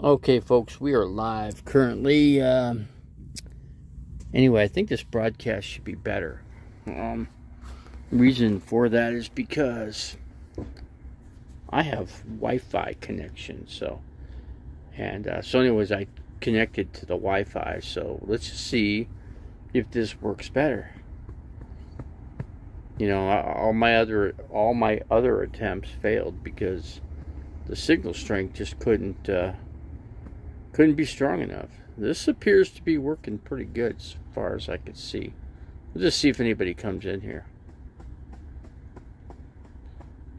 Okay, folks, we are live currently. Anyway, I think this broadcast should be better. Reason for that is because I have Wi-Fi connection. So anyways, I connected to the Wi-Fi. So let's just see if this works better. You know, all my other attempts failed because the signal strength just couldn't be strong enough. This appears to be working pretty good as far as I can see. We'll just see if anybody comes in here.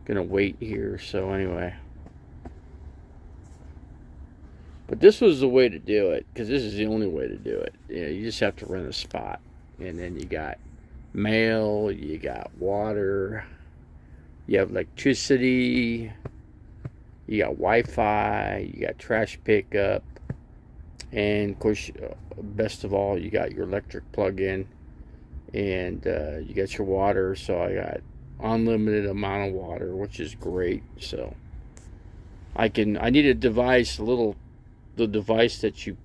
Gonna wait here, so anyway. But this was the way to do it, because this is the only way to do it. You just have to rent a spot. And then you got mail, you got water, you have electricity, you got Wi-Fi, you got trash pickup, and of course, best of all, you got your electric plug-in, and you got your water. So I got unlimited amount of water, which is great. So I need a device, the device that you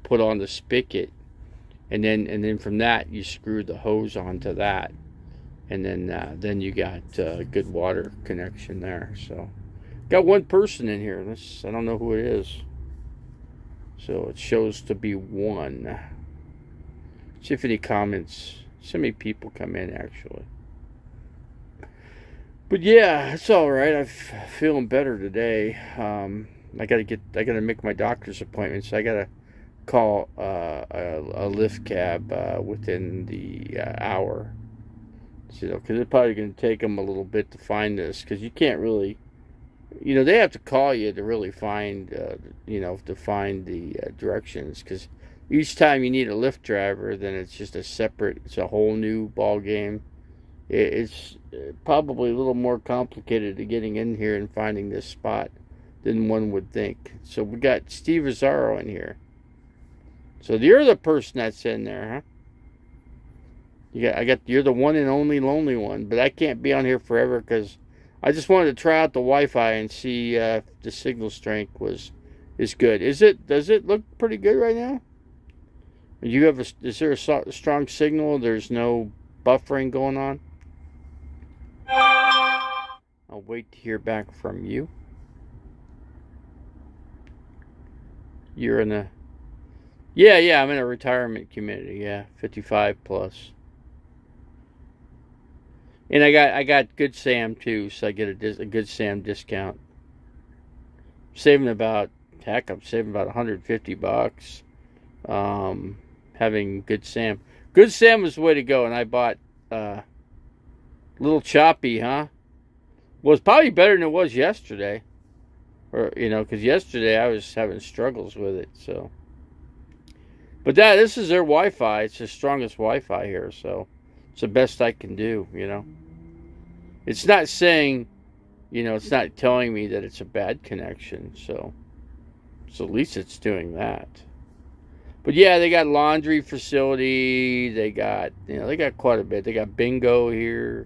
put on the spigot, and then from that you screw the hose onto that, and then you got good water connection there. So got one person in here. I don't know who it is. So it shows to be one. See if any comments. So many people come in actually. But yeah, it's all right. I'm feeling better today. I gotta make my doctor's appointment. So I gotta call a lift cab within the hour. So, because it's probably gonna take them a little bit to find this, because you can't really. They have to call you to really find, to find the directions. Because each time you need a Lyft driver, then it's a whole new ball game. It's probably a little more complicated to getting in here and finding this spot than one would think. So we got Steve Azzaro in here. So you're the person that's in there, huh? You're the one and only lonely one, but I can't be on here forever because I just wanted to try out the Wi-Fi and see if the signal strength is good. Does it look pretty good right now? Is there a strong signal? There's no buffering going on? I'll wait to hear back from you. You're in a... Yeah, I'm in a retirement community. Yeah, 55 plus. And I got Good Sam too, so I get a Good Sam discount. I'm saving about $150. Having Good Sam. Good Sam was the way to go, and I bought Little Choppy, huh? Well, it's probably better than it was yesterday. Or because yesterday I was having struggles with it. So, but this is their Wi-Fi. It's the strongest Wi-Fi here, so it's the best I can do. It's not saying, it's not telling me that it's a bad connection. So at least it's doing that. But yeah, they got laundry facility. They got quite a bit. They got bingo here.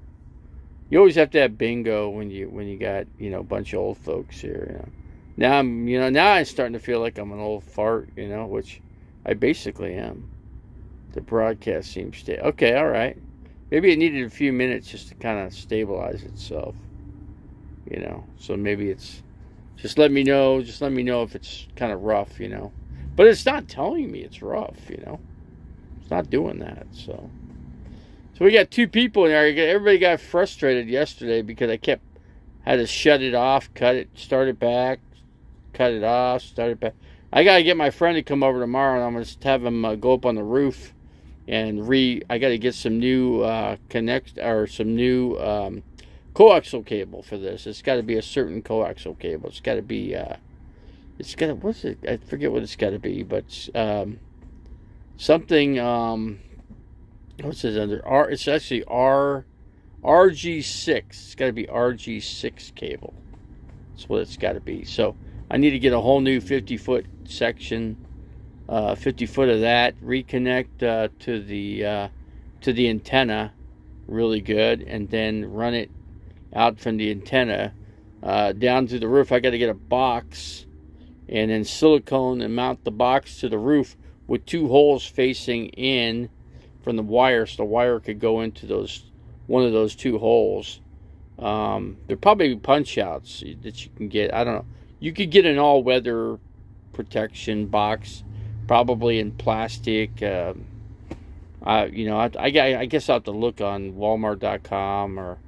You always have to have bingo when you got a bunch of old folks here. Now I'm starting to feel like I'm an old fart. Which I basically am. The broadcast seems to okay. All right. Maybe it needed a few minutes just to kind of stabilize itself. So maybe it's just let me know if it's kind of rough. But it's not telling me it's rough. It's not doing that. So we got two people in there. Everybody got frustrated yesterday because I had to shut it off, cut it, start it back, cut it off, start it back. I got to get my friend to come over tomorrow, and I'm going to have him go up on the roof and I got to get some new some new coaxial cable for this. It's got to be a certain coaxial cable. It's got to be what's it? I forget what it's got to be, but something what's it under? It's actually RG6. It's got to be RG6 cable. That's what it's got to be. So I need to get a whole new 50-foot section, 50 foot of that, reconnect to the antenna really good, and then run it out from the antenna down to the roof. I got to get a box and then silicone and mount the box to the roof with 2 holes facing in from the wire, so the wire could go into one of those 2 holes. There probably punch outs that you can get. I don't know. You could get an all-weather protection box, probably in plastic. I guess I'll have to look on Walmart.com, or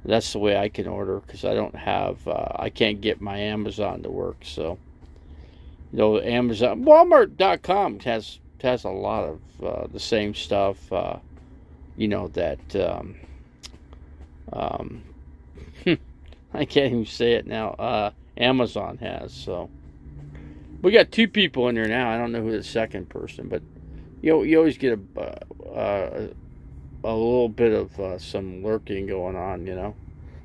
that's the way I can order, because I don't have, I can't get my Amazon to work. So, Amazon, Walmart.com has a lot of the same stuff, that I can't even say it now. Amazon has. So we got 2 people in there now. I don't know who the second person, but you always get a little bit of some lurking going on.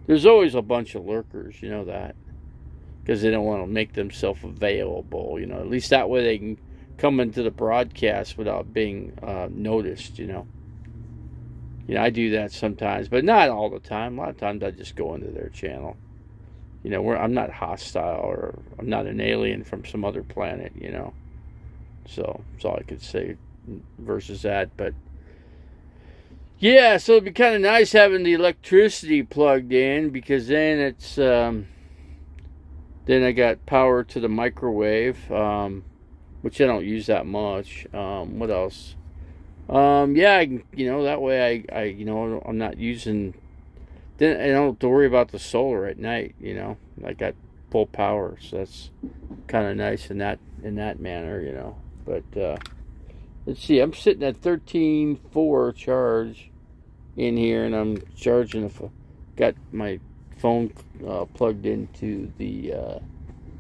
There's always a bunch of lurkers. You know that, because they don't want to make themselves available. At least that way they can come into the broadcast without being noticed. I do that sometimes, but not all the time. A lot of times I just go into their channel. I'm not hostile, or I'm not an alien from some other planet, So that's all I could say versus that. But yeah, so it'd be kind of nice having the electricity plugged in, because then it's then I got power to the microwave, which I don't use that much. What else? Yeah, that way I'm not using. Then I don't have to worry about the solar at night. I got full power, so that's kind of nice in that manner. But let's see, I'm sitting at 13.4 charge in here, and I'm charging. Got my phone plugged into the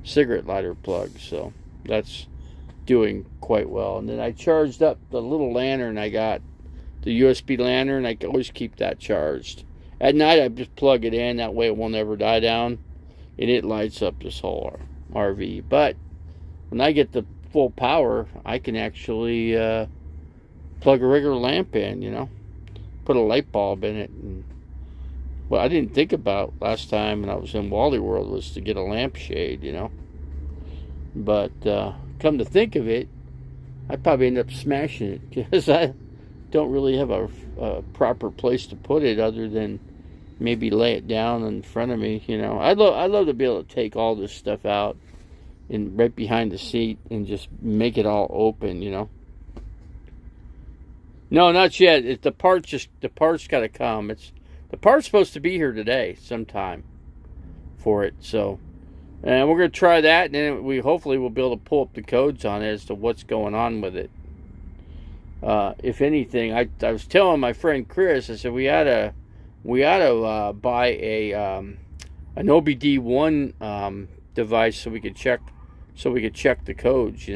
cigarette lighter plug, so that's doing quite well. And then I charged up the little lantern I got, the USB lantern. I can always keep that charged. At night I just plug it in, that way it won't ever die down, and it lights up this whole RV. But when I get the full power, I can actually plug a regular lamp in, put a light bulb in it. And what I didn't think about last time when I was in Wally World was to get a lampshade, But come to think of it, I'd probably end up smashing it, because I don't really have a proper place to put it other than maybe lay it down in front of me. I'd love to be able to take all this stuff out and right behind the seat and just make it all open. No, not yet. The part's got to come. The part's supposed to be here today sometime for it. So, and we're gonna try that, and then we hopefully will be able to pull up the codes on it as to what's going on with it. If anything, I was telling my friend Chris, I said we ought to buy an OBD1 device so we could check the codes.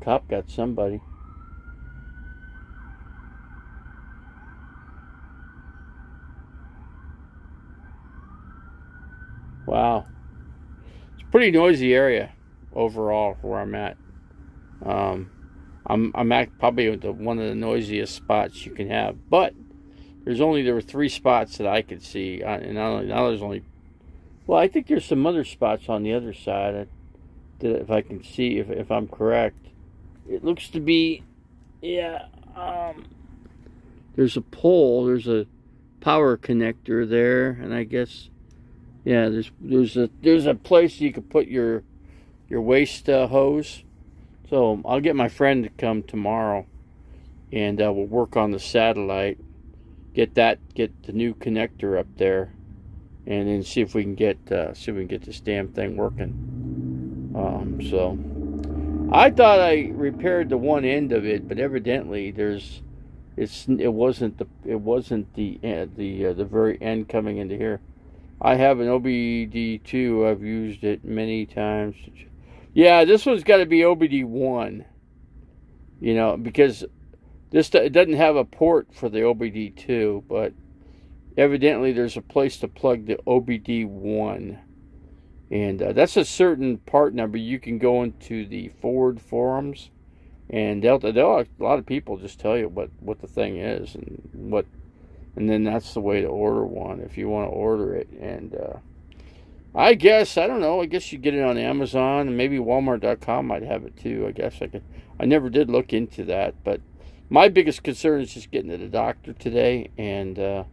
Cop got somebody. Wow, it's a pretty noisy area overall where I'm at. I'm at probably one of the noisiest spots you can have, but there were 3 spots that I could see, and now there's only. Well, I think there's some other spots on the other side that if I can see, if I'm correct, it looks to be, yeah. There's a pole, there's a power connector there, and I guess, yeah, there's a place you could put your waste hose. So I'll get my friend to come tomorrow, and we'll work on the satellite, get the new connector up there, and then see if we can get this damn thing working. So I thought I repaired the one end of it, but evidently it wasn't the very end coming into here. I have an OBD2. I've used it many times. Yeah, this one's got to be OBD1. Because it doesn't have a port for the OBD2, but evidently there's a place to plug the OBD1. And that's a certain part number. You can go into the Ford forums, and a lot of people just tell you what the thing is and then that's the way to order one if you want to order it. And I guess, I don't know. I guess you get it on Amazon, and maybe Walmart.com might have it too. I guess I could. I never did look into that, but my biggest concern is just getting to the doctor today and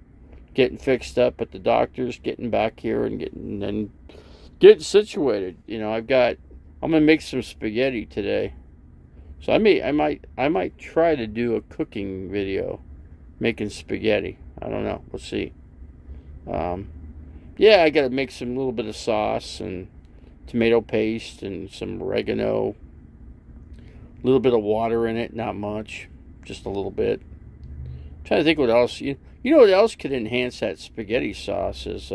getting fixed up at the doctor's, getting back here and getting situated. You know, I'm gonna make some spaghetti today, so I might try to do a cooking video, making spaghetti. I don't know. We'll see. Yeah, I gotta make some little bit of sauce and tomato paste and some oregano, a little bit of water in it, not much, just a little bit. I'm trying to think what else. You know what else could enhance that spaghetti sauce is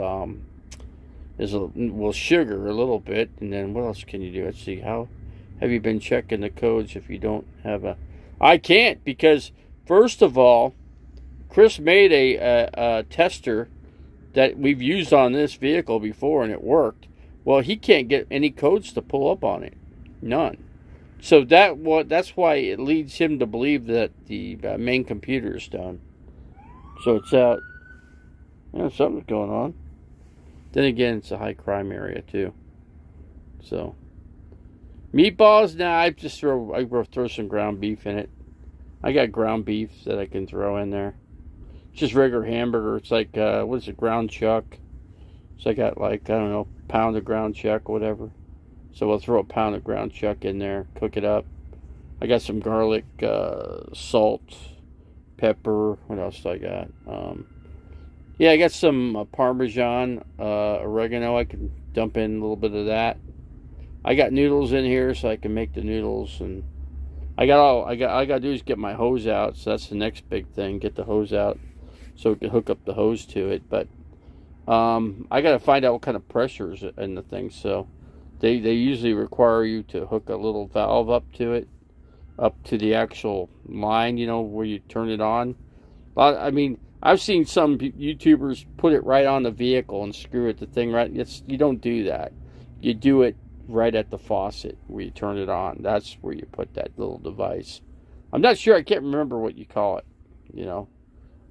sugar a little bit, and then what else can you do? Let's see. How have you been checking the codes if you don't have a? I can't, because first of all, Chris made a tester that we've used on this vehicle before, and it worked. Well, he can't get any codes to pull up on it, none. So that's why it leads him to believe that the main computer is done. So it's out. Something's going on. Then again, it's a high crime area too. So meatballs, I throw some ground beef in it. I got ground beef that I can throw in there. Just regular hamburger. It's like what is it, ground chuck? So I got, like, I don't know, pound of ground chuck or whatever. So we'll throw a pound of ground chuck in there, cook it up. I got some garlic, salt, pepper. What else do I got? Yeah, I got some Parmesan, oregano. I can dump in a little bit of that. I got noodles in here, so I can make the noodles. And I got to do is get my hose out. So that's the next big thing. Get the hose out so we can hook up the hose to it. But I got to find out what kind of pressure is in the thing. So they usually require you to hook a little valve up to it, up to the actual line, where you turn it on. I mean, I've seen some YouTubers put it right on the vehicle and screw it the thing right. You don't do that. You do it right at the faucet where you turn it on. That's where you put that little device. I'm not sure. I can't remember what you call it,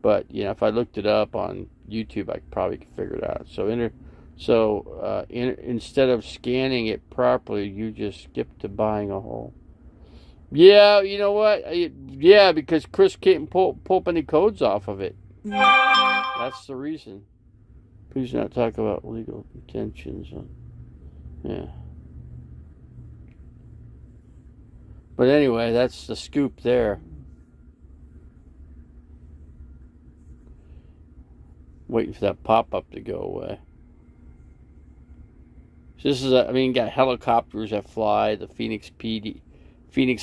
But, if I looked it up on YouTube, I probably could figure it out. So, instead of scanning it properly, you just skip to buying a hole. Yeah, you know what? Yeah, because Chris can't pull any codes off of it. That's the reason. Please not talk about legal intentions. Yeah. But anyway, that's the scoop there. Waiting for that pop-up to go away. So this is, got helicopters that fly. The Phoenix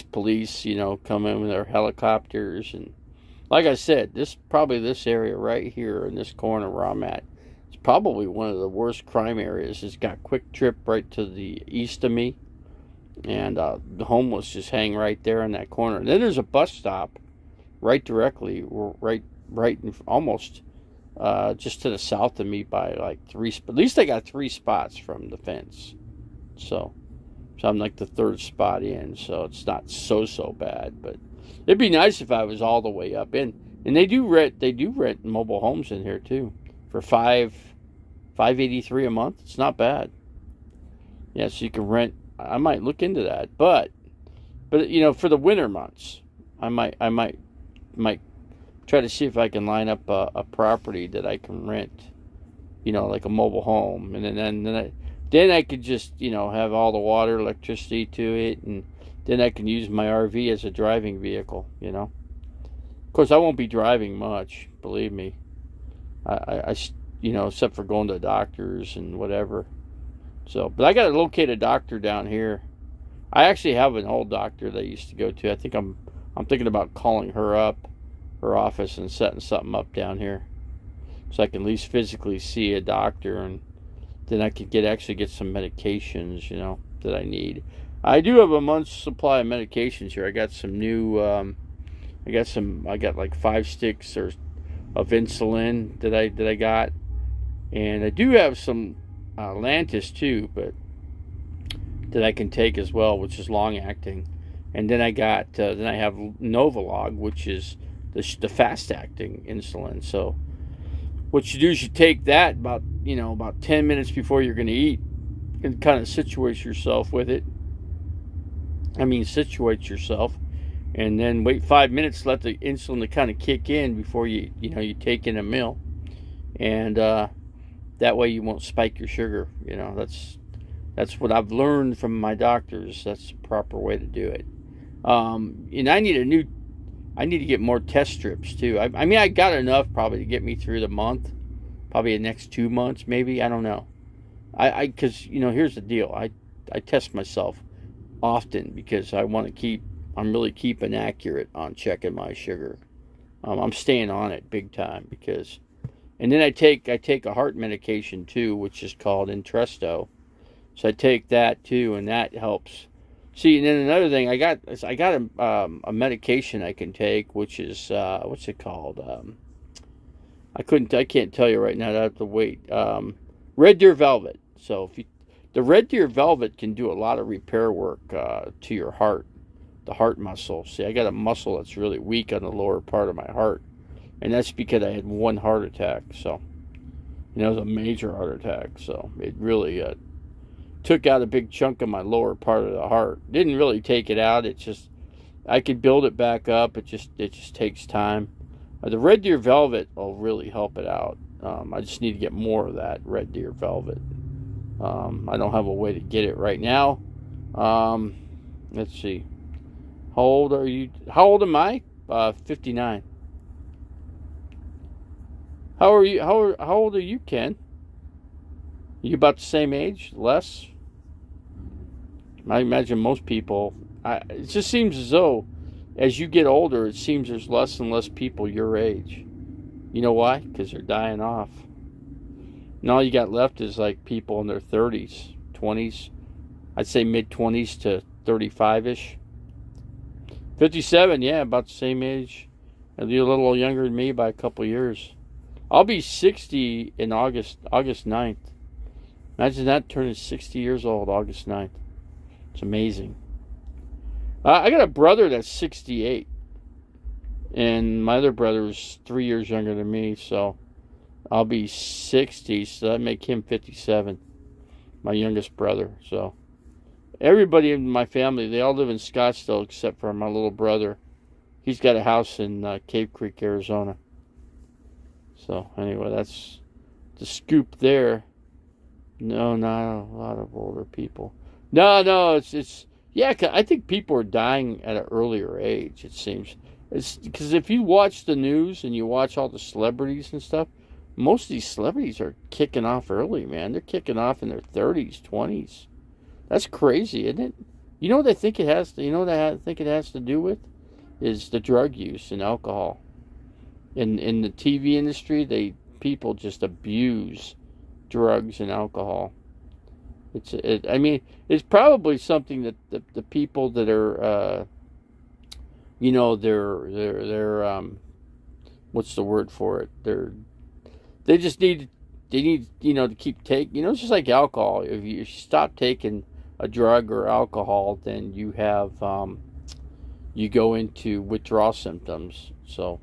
Police, come in with their helicopters. And like I said, this area right here in this corner where I'm at, it's probably one of the worst crime areas. It's got Quick Trip right to the east of me. And the homeless just hang right there in that corner. And then there's a bus stop right directly, right in, almost just to the south of me by like at least I got 3 spots from the fence. So I'm like the 3rd spot in, so it's not so bad. But it'd be nice if I was all the way up in. And they do rent mobile homes in here too for $583 a month. It's not bad. Yeah, so you can rent. I might look into that, but for the winter months, I might try to see if I can line up a property that I can rent, like a mobile home, and then I could just have all the water, electricity to it, and then I can use my RV as a driving vehicle. Of course, I won't be driving much, believe me. I except for going to doctors and whatever. So, but I got to locate a doctor down here. I actually have an old doctor that I used to go to. I think I'm thinking about calling her office and setting something up down here, so I can at least physically see a doctor, and then I could actually get some medications, that I need. I do have a month's supply of medications here. I got some new. I got like 5 sticks of insulin that I got, and I do have some Lantus too, but that I can take as well, which is long acting. And then I have Novolog, which is the fast acting insulin. So what you do is you take that about about 10 minutes before you're going to eat, and kind of situate yourself with it. Situate yourself, and then wait 5 minutes, let the insulin to kind of kick in before you take in a meal, and that way you won't spike your sugar. That's what I've learned from my doctors. That's the proper way to do it. And I need to get more test strips too. I got enough probably to get me through the month, probably the next 2 months, maybe. I don't know. Because here's the deal. I test myself often because I'm really keeping accurate on checking my sugar. I'm staying on it big time and then I take a heart medication too, which is called Entresto. So I take that too, and that helps. See, and then another thing, I got a medication I can take, which is what's it called? I can't tell you right now. I have to wait. Red Deer Velvet. So the Red Deer Velvet can do a lot of repair work to your heart, the heart muscle. See, I got a muscle that's really weak on the lower part of my heart, and that's because I had one heart attack. So, it was a major heart attack. So it really took out a big chunk of my lower part of the heart. Didn't really take it out. It's just I could build it back up. It just takes time. The Red Deer Velvet will really help it out. I just need to get more of that Red Deer Velvet. I don't have a way to get it right now. Let's see. How old are you? How old am I? 59. How are you? How old are you, Ken? Are you about the same age? Less? I imagine most people. It just seems as though, as you get older, it seems there's less and less people your age. You know why? Because they're dying off. And all you got left is like people in their 30s, 20s. I'd say mid-20s to 35-ish. 57, yeah, about the same age. And you're a little younger than me by a couple years. I'll be 60 in August 9th. Imagine that, turning 60 years old August 9th. It's amazing. I got a brother that's 68. And my other brother is 3 years younger than me, so I'll be 60, so that make him 57. My youngest brother. So everybody in my family, they all live in Scottsdale except for my little brother. He's got a house in Cave Creek, Arizona. So anyway, that's the scoop there. No, not a lot of older people. No, it's yeah. I think people are dying at an earlier age. It seems it's because if you watch the news and you watch all the celebrities and stuff, most of these celebrities are kicking off early. Man, they're kicking off in their 30s, 20s. That's crazy, isn't it? You know what I think it has? You know what I think it has to do with is the drug use and alcohol. In the TV industry, people just abuse drugs and alcohol. It's probably something that the people that are, they're what's the word for it? They need to keep taking. It's just like alcohol. If you stop taking a drug or alcohol, then you have you go into withdrawal symptoms. So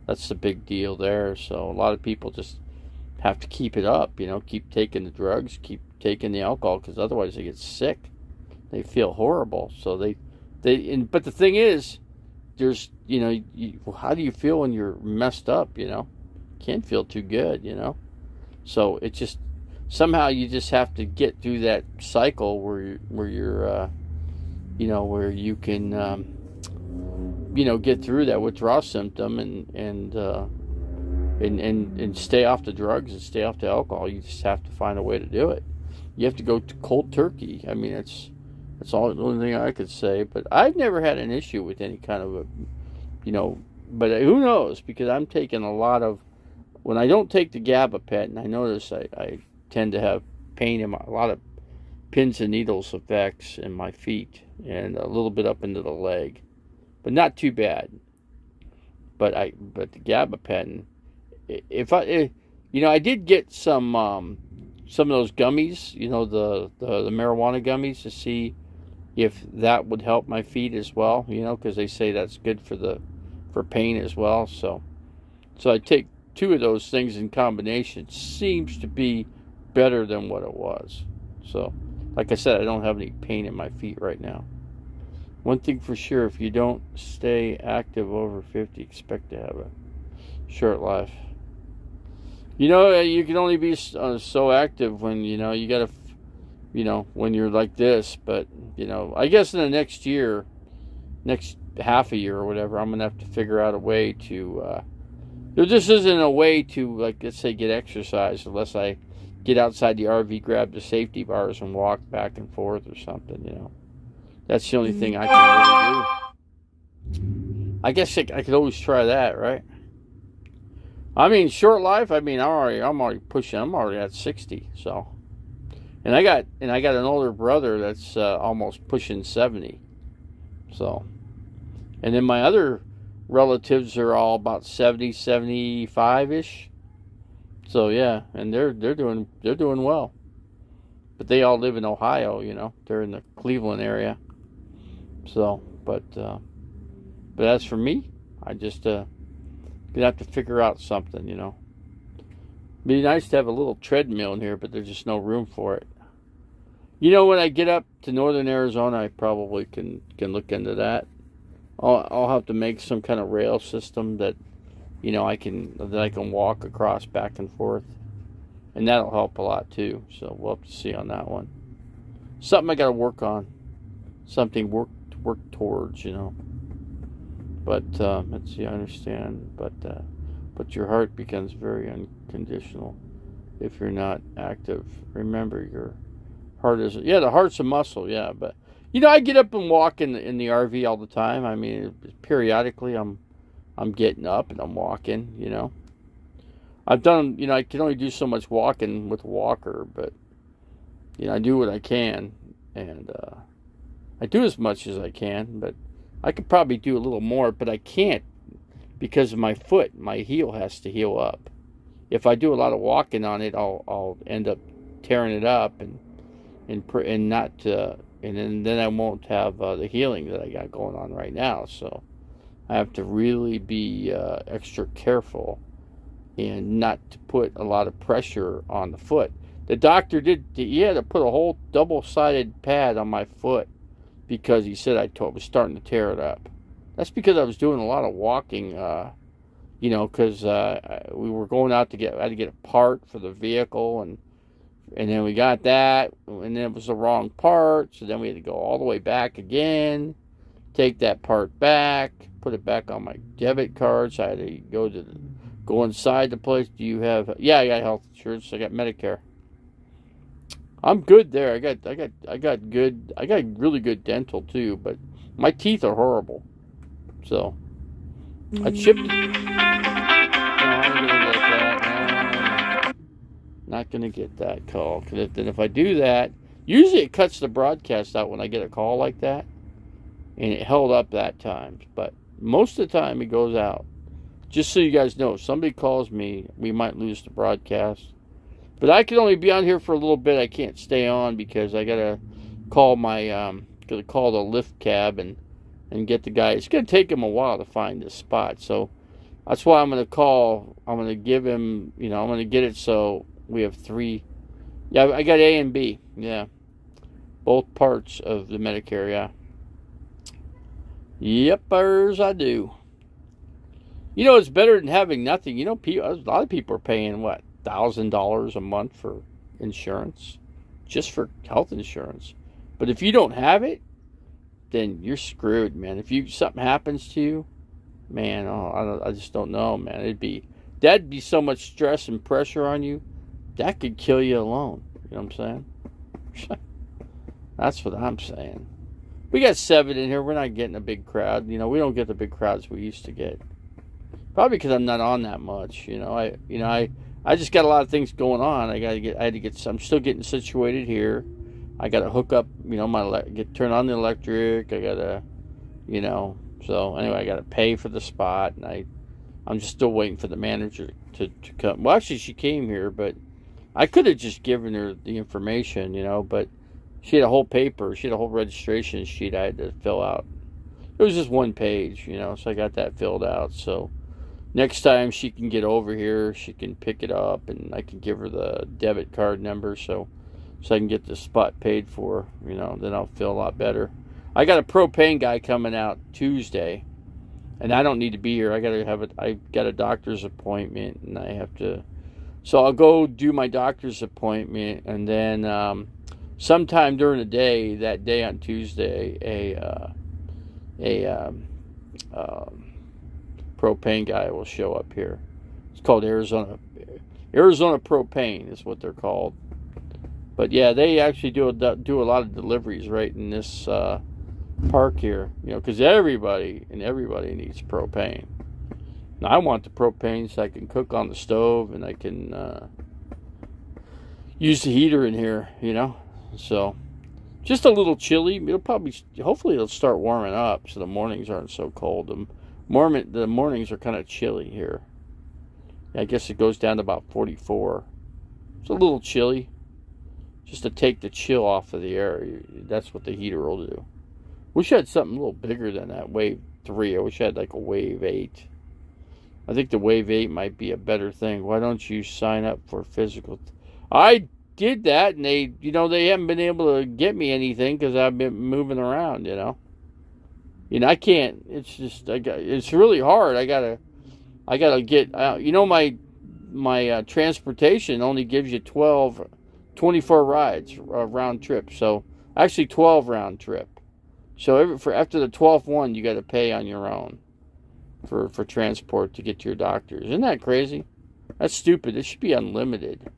that's the big deal there. So a lot of people just have to keep it up, keep taking the drugs, keep taking the alcohol, because otherwise they get sick. They feel horrible. So but the thing is, there's, how do you feel when you're messed up, Can't feel too good, So it just, somehow you just have to get through that cycle where you're, where you can, get through that withdrawal symptom and stay off the drugs and stay off the alcohol. You just have to find a way to do it. You have to go to cold turkey. That's the only thing I could say. But I've never had an issue with any kind of but who knows? Because I'm taking a lot of, when I don't take the gabapentin, I notice I tend to have pain in a lot of pins and needles effects in my feet and a little bit up into the leg, but not too bad. But the gabapentin, I did get some of those gummies, the marijuana gummies, to see if that would help my feet as well, because they say that's good for pain as well. So I take two of those things in combination. Seems to be better than what it was. So, like I said, I don't have any pain in my feet right now. One thing for sure, if you don't stay active over 50, expect to have a short life. You know, you can only be so active when, you know, you got to, you know, when you're like this. But, you know, I guess in the next year, next half a year or whatever, I'm going to have to figure out a way to, there just isn't a way to, like, let's say, get exercise unless I get outside the RV, grab the safety bars, and walk back and forth or something, you know. That's the only thing I can really do. I guess I could always try that, right? I mean, short life. I mean, I'm already pushing. I'm already at 60. So, and I got an older brother that's almost pushing 70. So, and then my other relatives are all about 70, 75-ish. So yeah, and they're doing well. But they all live in Ohio, you know. They're in the Cleveland area. So, but as for me, I just gonna have to figure out something, you know. Be nice to have a little treadmill in here, but there's just no room for it. You know, when I get up to northern Arizona, I probably can look into that. I'll have to make some kind of rail system that, you know, I can walk across back and forth, and that'll help a lot too. So we'll have to see on that one. Something I got to work on. Something work towards, you know. But let's see, I understand. But your heart becomes very unconditional if you're not active. Remember, your heart is, yeah, the heart's a muscle, yeah. But you know, I get up and walk in the RV all the time. I mean, periodically, I'm getting up and I'm walking. You know, I've done. You know, I can only do so much walking with a walker, but you know, I do what I can, and I do as much as I can, but I could probably do a little more, but I can't because of my foot. My heel has to heal up. If I do a lot of walking on it, I'll end up tearing it up and not and then I won't have the healing that I got going on right now. So I have to really be extra careful and not to put a lot of pressure on the foot. The doctor he had to put a whole double-sided pad on my foot because he said I was starting to tear it up. That's because I was doing a lot of walking, you know, because we were going out I had to get a part for the vehicle, and then we got that, and then it was the wrong part, so then we had to go all the way back again, take that part back, put it back on my debit card, so I had to go inside the place. Do you have, yeah, I got health insurance, I got Medicare. I'm good there. I got really good dental too, but my teeth are horrible. So I chipped. No, I'm gonna get that. No, not gonna get that call. Because then if I do that, usually it cuts the broadcast out when I get a call like that, and it held up that time. But most of the time it goes out. Just so you guys know, if somebody calls me, we might lose the broadcast. But I can only be on here for a little bit. I can't stay on because I gotta call call the lift cab and get the guy. It's gonna take him a while to find this spot, so that's why I'm gonna call. I'm gonna give him, you know, I'm gonna get it so we have 3. Yeah, I got A and B. Yeah, both parts of the Medicare. Yeah. Yepers, I do. You know, it's better than having nothing. You know, a lot of people are paying what, $1,000 a month for insurance, just for health insurance. But if you don't have it, then you're screwed, man. If something happens to you, man, I just don't know, man. That'd be so much stress and pressure on you, that could kill you alone. You know what I'm saying? That's what I'm saying. We got 7 in here. We're not getting a big crowd. You know, we don't get the big crowds we used to get. Probably because I'm not on that much. You know, I just got a lot of things going on. I'm still getting situated here. I got to hook up, you know, turn on the electric. I got to, you know, so anyway, I got to pay for the spot, and I'm just still waiting for the manager to come. Well, actually, she came here, but I could have just given her the information, you know, but she had a whole paper. She had a whole registration sheet I had to fill out. It was just one page, you know, so I got that filled out. So next time she can get over here, she can pick it up, and I can give her the debit card number so I can get the spot paid for. You know, then I'll feel a lot better. I got a propane guy coming out Tuesday, and I don't need to be here. I got a doctor's appointment, and I have to. So I'll go do my doctor's appointment, and then sometime during the day, that day on Tuesday, a propane guy will show up here. It's called Arizona Propane is what they're called. But yeah, they actually do a lot of deliveries right in this park here. You know, because everybody needs propane. Now, I want the propane so I can cook on the stove and I can use the heater in here. You know, so just a little chilly. Hopefully it'll start warming up so the mornings aren't so cold. The mornings are kind of chilly here. I guess it goes down to about 44. It's a little chilly. Just to take the chill off of the air. That's what the heater will do. Wish I had something a little bigger than that Wave 3. I wish I had like a Wave 8. I think the Wave 8 might be a better thing. Why don't you sign up for physical? I did that, and they haven't been able to get me anything because I've been moving around. I can't. It's just it's really hard. I gotta get. My transportation only gives you 24 rides round trip. So actually 12 round trip. So after the 12th one, you got to pay on your own for transport to get to your doctors. Isn't that crazy? That's stupid. It should be unlimited.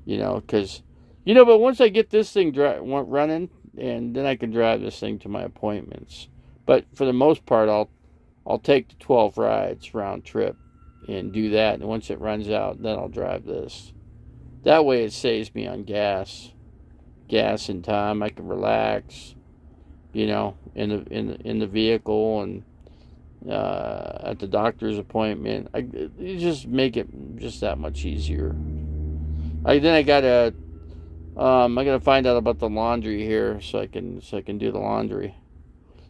Because but once I get this thing running, and then I can drive this thing to my appointments. But for the most part, I'll take the 12 rides round trip and do that. And once it runs out, then I'll drive this. That way, it saves me on gas and time. I can relax, in the vehicle and at the doctor's appointment. You just make it just that much easier. I gotta find out about the laundry here so I can do the laundry.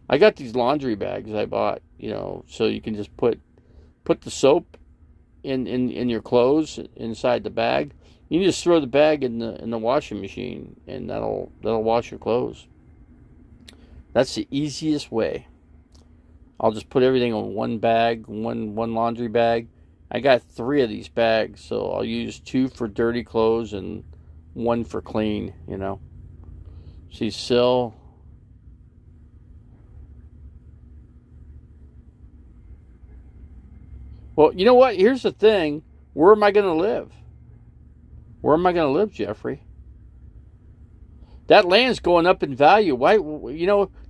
I got these laundry bags I bought, so you can just put the soap in your clothes inside the bag. You can just throw the bag in the washing machine, and that'll wash your clothes. That's the easiest way. I'll just put everything on one bag, one laundry bag. I got 3 of these bags, so I'll use 2 for dirty clothes and 1 for clean. See, Sil. Well, you know what? Here's the thing. Where am I going to live? Where am I going to live, Jeffrey? That land's going up in value. Why?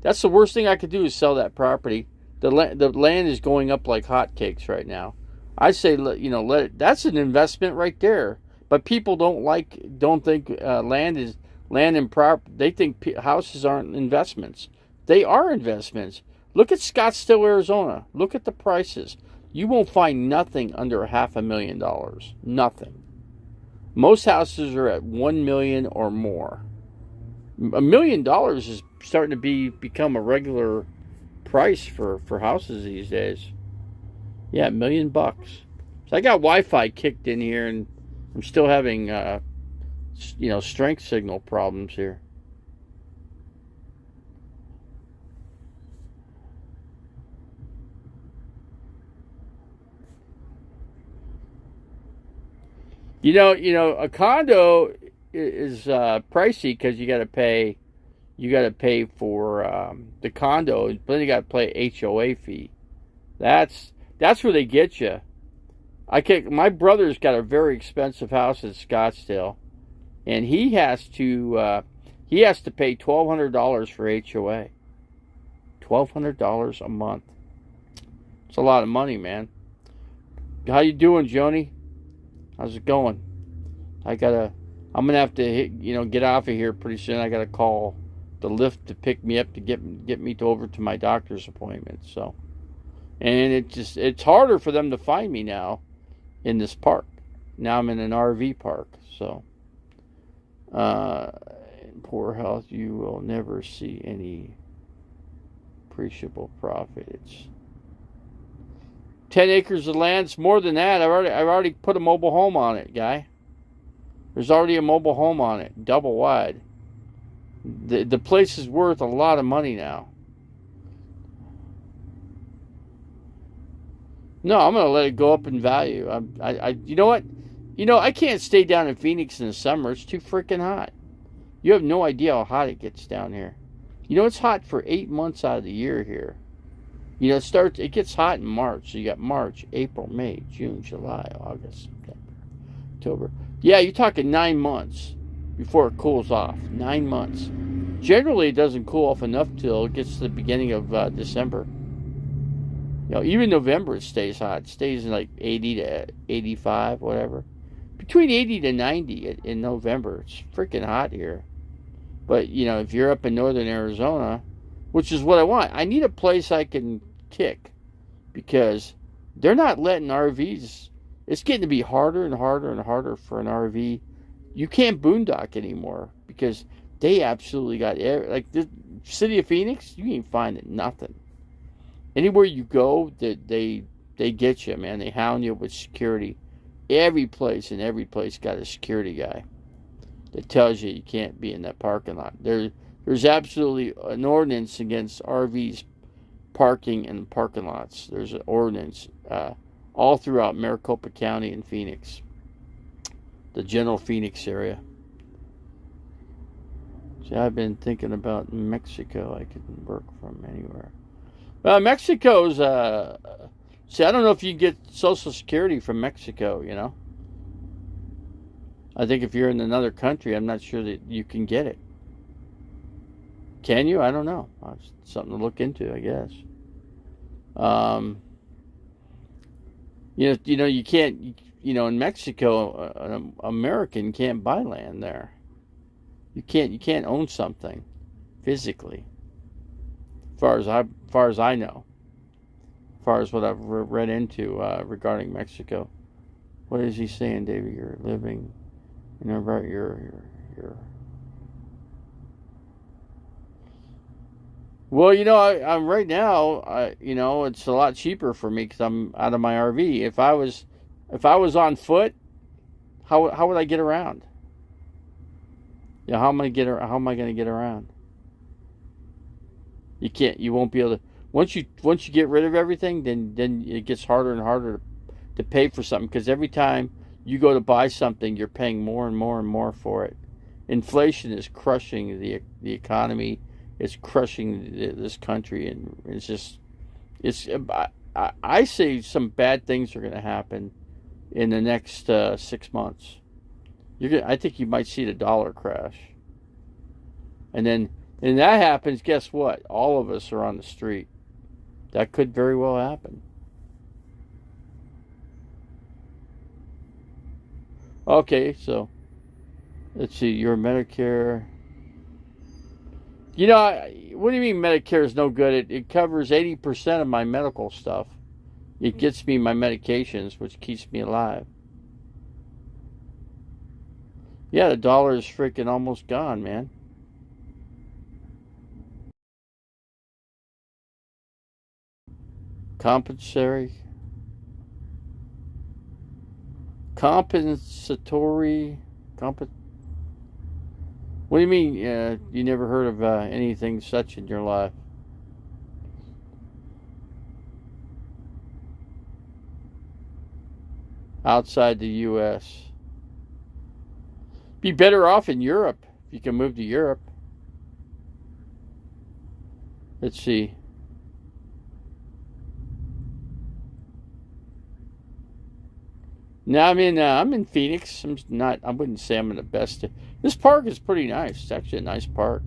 That's the worst thing I could do is sell that property. The land is going up like hotcakes right now. I say, let it. That's an investment right there. But people don't think land and prop. They think houses aren't investments. They are investments. Look at Scottsdale, Arizona. Look at the prices. You won't find nothing under $500,000. Nothing. Most houses are at $1 million or more. $1 million is starting to become a regular price for houses these days. Yeah, $1 million. So I got Wi-Fi kicked in here, and I'm still having strength signal problems here. A condo is pricey because you got to pay for the condo, but then you got to pay HOA fee. That's where they get you. My brother's got a very expensive house in Scottsdale, and he has to pay $1,200 for HOA. $1,200 a month. It's a lot of money, man. How you doing, Joni? How's it going? I'm gonna have to get off of here pretty soon. I gotta call the Lyft to pick me up to get me over to my doctor's appointment. So, and it's harder for them to find me now in this park. Now I'm in an RV park. So, in poor health, you will never see any appreciable profit. It's 10 acres of land. It's more than that. I've already put a mobile home on it, guy. There's already a mobile home on it, double wide. The place is worth a lot of money now. No, I'm gonna let it go up in value. You know what? I can't stay down in Phoenix in the summer. It's too freaking hot. You have no idea how hot it gets down here. It's hot for 8 months out of the year here. It gets hot in March. So you got March, April, May, June, July, August, September, October. Yeah, you're talking 9 months before it cools off. 9 months. Generally, it doesn't cool off enough till it gets to the beginning of December. Even November it stays hot. It stays in like 80 to 85, whatever. Between 80 to 90 in November. It's freaking hot here. But, if you're up in northern Arizona, which is what I want, I need a place I can kick. Because they're not letting RVs. It's getting to be harder and harder and harder for an RV. You can't boondock anymore. Because they absolutely got, like the city of Phoenix, you ain't finding nothing. Anywhere you go, they get you, man. They hound you with security. Every place got a security guy that tells you can't be in that parking lot. There's absolutely an ordinance against RVs parking in parking lots. There's an ordinance all throughout Maricopa County and Phoenix, the general Phoenix area. See, I've been thinking about Mexico. I could work from anywhere. Mexico's, see, I don't know if you can get Social Security from Mexico, I think if you're in another country, I'm not sure that you can get it. Can you? I don't know. It's something to look into, I guess. You can't, in Mexico, an American can't buy land there. You can't own something physically. As far as I know, as far as what I've read into regarding Mexico. What is he saying, David? You're living, about your. Well, I'm right now. It's a lot cheaper for me because I'm out of my RV. If I was on foot, how would I get around? How am I going to get around? You can't. You won't be able to. Once you get rid of everything, then it gets harder and harder to pay for something because every time you go to buy something, you're paying more and more and more for it. Inflation is crushing the economy. It's crushing this country, and I say some bad things are going to happen in the next 6 months. I think you might see the dollar crash, and then. And that happens, guess what? All of us are on the street. That could very well happen. Okay, so let's see. Your Medicare. What do you mean Medicare is no good? It covers 80% of my medical stuff. It gets me my medications, which keeps me alive. Yeah, the dollar is freaking almost gone, man. Compensatory. What do you mean? You never heard of anything such in your life? Outside the U.S. Be better off in Europe if you can move to Europe. Let's see. Now I'm in Phoenix. I wouldn't say I'm in the best. This park is pretty nice. It's actually a nice park.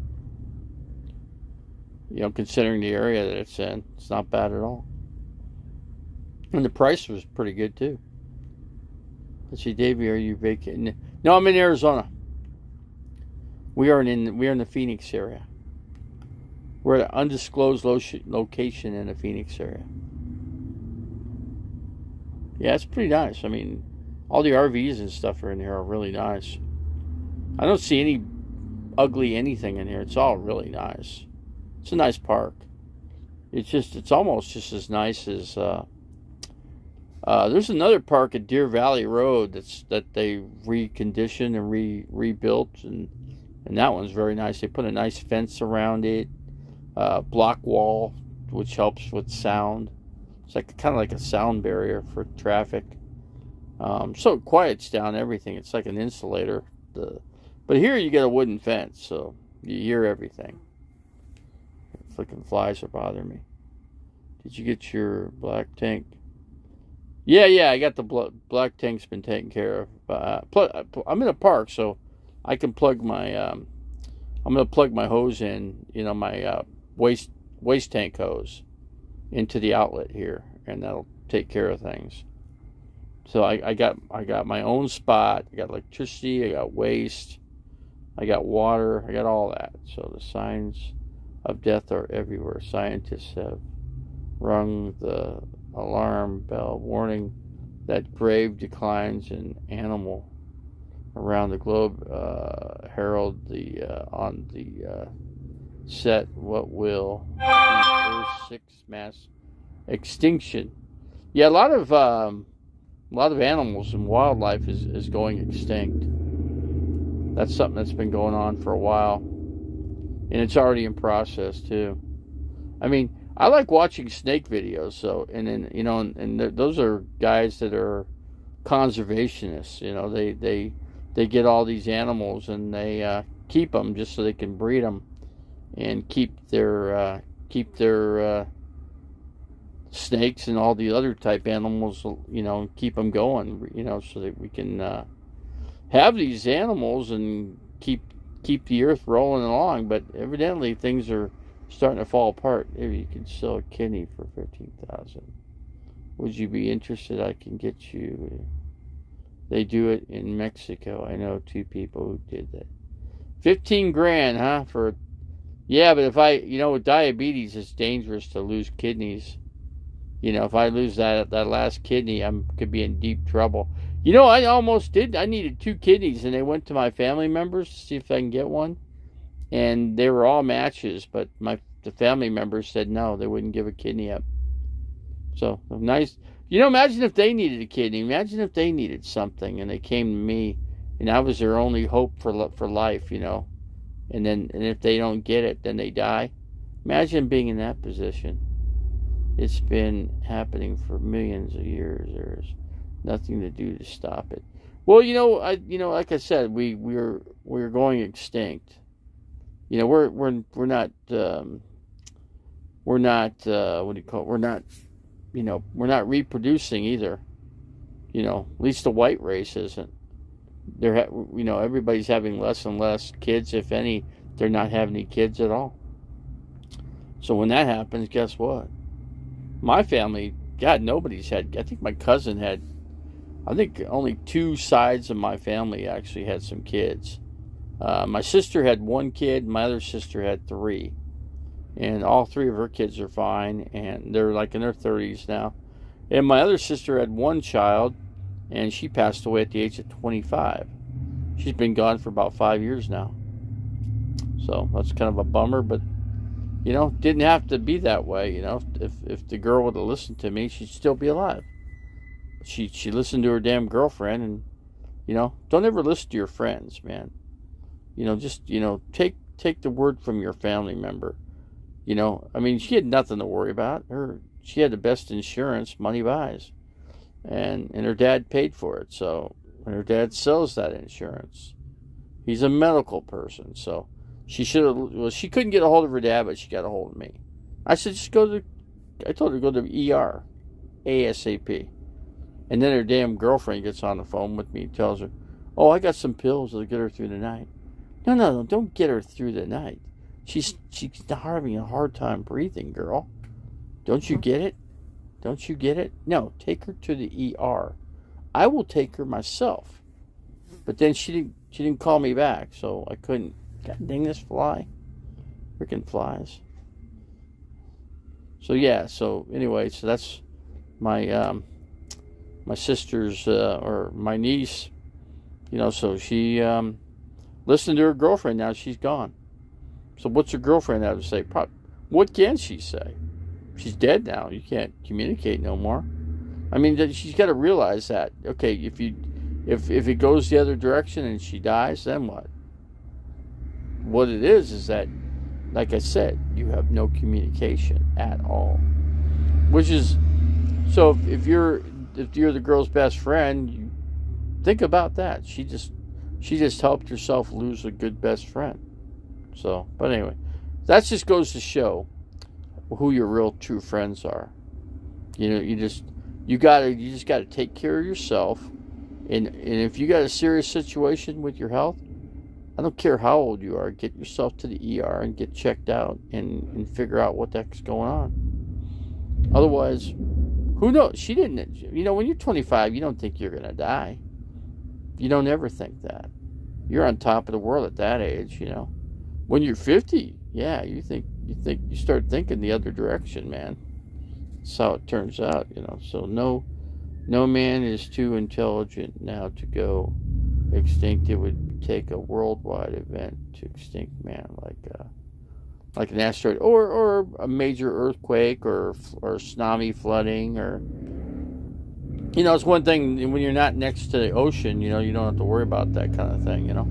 Considering the area that it's in, it's not bad at all. And the price was pretty good too. Let's see, Davey, are you vacating? No, I'm in Arizona. We are in the Phoenix area. We're at an undisclosed location in the Phoenix area. Yeah, it's pretty nice. I mean, all the RVs and stuff are in here are really nice. I don't see any ugly anything in here. It's all really nice. It's a nice park. It's almost just as nice as There's another park at Deer Valley Road that they reconditioned and rebuilt, and that one's very nice. They put a nice fence around it, block wall, which helps with sound. It's like kind of like a sound barrier for traffic. So it quiets down everything. It's like an insulator. But here you get a wooden fence, so you hear everything. Flicking flies are bothering me. Did you get your black tank? Yeah, I got the black tank's been taken care of. I'm in a park, so I can plug my. I'm gonna plug my hose in, my waste tank hose, into the outlet here, and that'll take care of things. So I got my own spot. I got electricity. I got waste. I got water. I got all that. So the signs of death are everywhere. Scientists have rung the alarm bell, warning that grave declines in animal around the globe herald on the set what will be Earth's sixth mass extinction. Yeah, a lot of animals and wildlife is going extinct. That's something that's been going on for a while, and it's already in process too. I mean, I like watching snake videos, so and those are guys that are conservationists. They get all these animals and they keep them just so they can breed them and keep their snakes and all the other type animals, keep them going, so that we can have these animals and keep the earth rolling along. But evidently things are starting to fall apart. Maybe you can sell a kidney for $15,000. Would you be interested? I can get you. They do it in Mexico. I know 2 people who did that. $15,000, huh? Yeah, but if with diabetes, it's dangerous to lose kidneys. If I lose that last kidney, I could be in deep trouble. I almost did. I needed 2 kidneys, and they went to my family members to see if I can get one. And they were all matches, but the family members said no, they wouldn't give a kidney up. So nice. Imagine if they needed a kidney. Imagine if they needed something, and they came to me, and I was their only hope for life. And if they don't get it, then they die. Imagine being in that position. It's been happening for millions of years. There's nothing to do to stop it. Well, like I said, we're going extinct. We're not what do you call it? We're not reproducing either. At least the white race isn't. Everybody's having less and less kids, if any. They're not having any kids at all. So when that happens, guess what? My family, God, nobody's had. I think my cousin had. I think only 2 sides of my family actually had some kids. My sister had 1 kid. My other sister had 3. And all 3 of her kids are fine. And they're like in their 30s now. And my other sister had 1 child. And she passed away at the age of 25. She's been gone for about 5 years now. So that's kind of a bummer. But, didn't have to be that way. If the girl would have listened to me, she'd still be alive. She listened to her damn girlfriend. And, don't ever listen to your friends, man. Just, take the word from your family member. She had nothing to worry about. She had the best insurance money buys. And her dad paid for it. So when her dad sells that insurance, he's a medical person. So she couldn't get a hold of her dad, but she got a hold of me. I said, I told her to go to the ER ASAP. And then her damn girlfriend gets on the phone with me and tells her, oh, I got some pills that'll get her through the night. No, don't get her through the night. She's having a hard time breathing, girl. Don't you get it? Don't you get it? No, take her to the ER. I will take her myself. But then she didn't call me back, so I couldn't. God dang this fly. Freaking flies. So yeah, so anyway, so that's my my sister's or my niece, so she listened to her girlfriend. Now she's gone. So what's her girlfriend have to say? What can she say? She's dead now. You can't communicate no more. I mean, she's got to realize that. Okay, if it goes the other direction and she dies, then what? What it is that, like I said, you have no communication at all. Which is, so if you're the girl's best friend, you think about that. She just helped herself lose a good best friend. So, but anyway, that just goes to show who your real true friends are. You know, you just gotta take care of yourself. And if you got a serious situation with your health, I don't care how old you are, get yourself to the ER and get checked out and figure out what the heck's going on. Otherwise, who knows? She didn't, you know, when you're 25, you don't think you're going to die. You don't ever think that. You're on top of the world at that age, you know. When you're 50, yeah, you start thinking the other direction, man. That's how it turns out, you know. So no man is too intelligent now to go extinct. It would take a worldwide event to extinct man, like an asteroid or a major earthquake or tsunami flooding, or, you know, it's one thing when you're not next to the ocean, you know, you don't have to worry about that kind of thing, you know.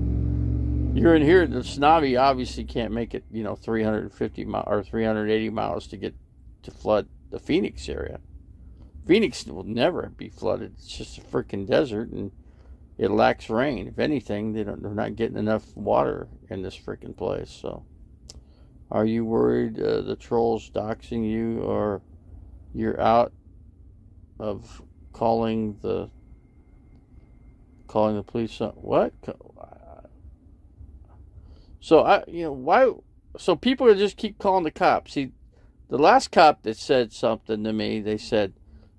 You're in here, the tsunami obviously can't make it, you know, 350 miles or 380 miles to get to flood the Phoenix area. Phoenix will never be flooded. It's just a freaking desert, and it lacks rain. If anything, they're not getting enough water in this freaking place. So, are you worried the trolls doxing you, or you're out of calling the police? What? So why? So people just keep calling the cops. See, the last cop that said something to me, they said,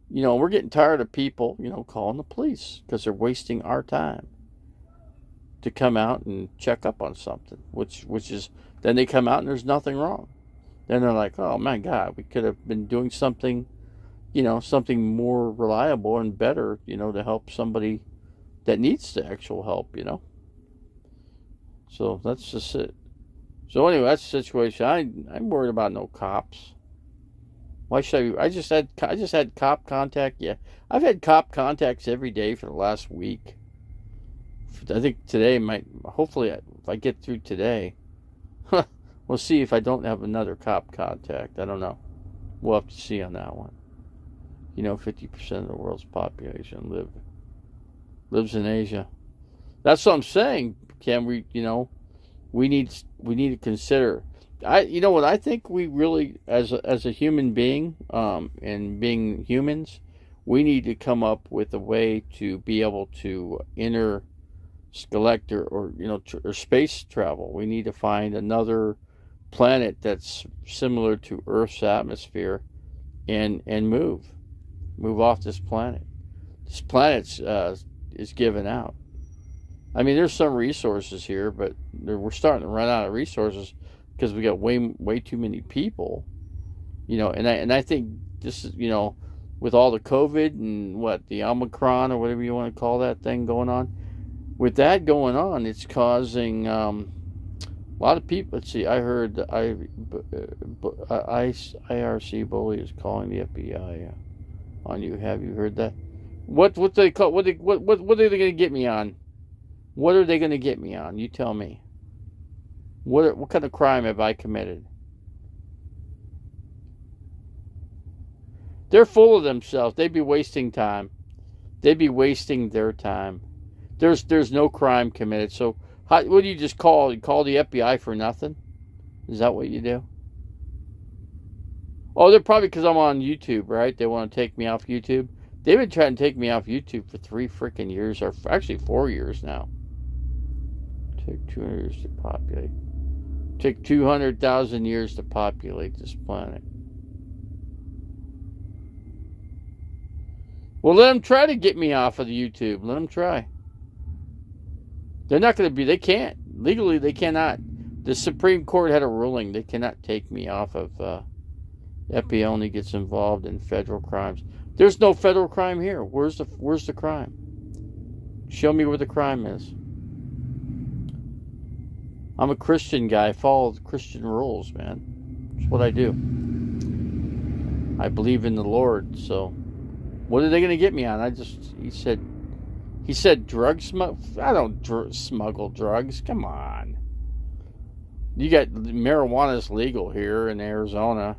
you know, we're getting tired of people, you know, calling the police because they're wasting our time to come out and check up on something, which is, then they come out and there's nothing wrong. Then they're like, oh my God, we could have been doing something, you know, something more reliable and better, you know, to help somebody that needs the actual help, you know. So that's just it. So anyway, that's the situation. I'm worried about no cops. Why should I just had cop contact. Yeah, I've had cop contacts every day for the last week. I think today hopefully if I get through today, we'll see if I don't have another cop contact. I don't know. We'll have to see on that one. You know, 50% of the world's population lives in Asia. That's what I'm saying. Can we, you know, we need to consider. You know what I think we really, as a human being, and being humans, we need to come up with a way to be able to intergalactic or you know, or space travel. We need to find another planet that's similar to Earth's atmosphere, and move off this planet. This planet is given out. I mean, there's some resources here, but we're starting to run out of resources because we got way too many people, you know. And I think this is, you know, with all the COVID and the Omicron or whatever you want to call that thing going on, with that going on, it's causing a lot of people. Let's see, I heard IRC bully is calling the FBI on you. Have you heard that? What they call what are they going to get me on? What are they going to get me on? You tell me. What kind of crime have I committed? They're full of themselves. They'd be wasting time. They'd be wasting their time. There's no crime committed. So what do you just call? You call the FBI for nothing? Is that what you do? Oh, they're probably because I'm on YouTube, right? They want to take me off YouTube. They've been trying to take me off YouTube for 3 freaking years, or actually 4 years now. Take 200 years to populate. Take 200,000 years to populate this planet. Well, let them try to get me off of the YouTube. Let them try. They're not going to be. They can't. Legally, they cannot. The Supreme Court had a ruling. They cannot take me off of. FBI only gets involved in federal crimes. There's no federal crime here. Where's the crime? Show me where the crime is. I'm a Christian guy. I follow the Christian rules, man. That's what I do. I believe in the Lord, so What are they going to get me on? He said drug smuggle. I don't smuggle drugs. Come on. You got marijuana is legal here in Arizona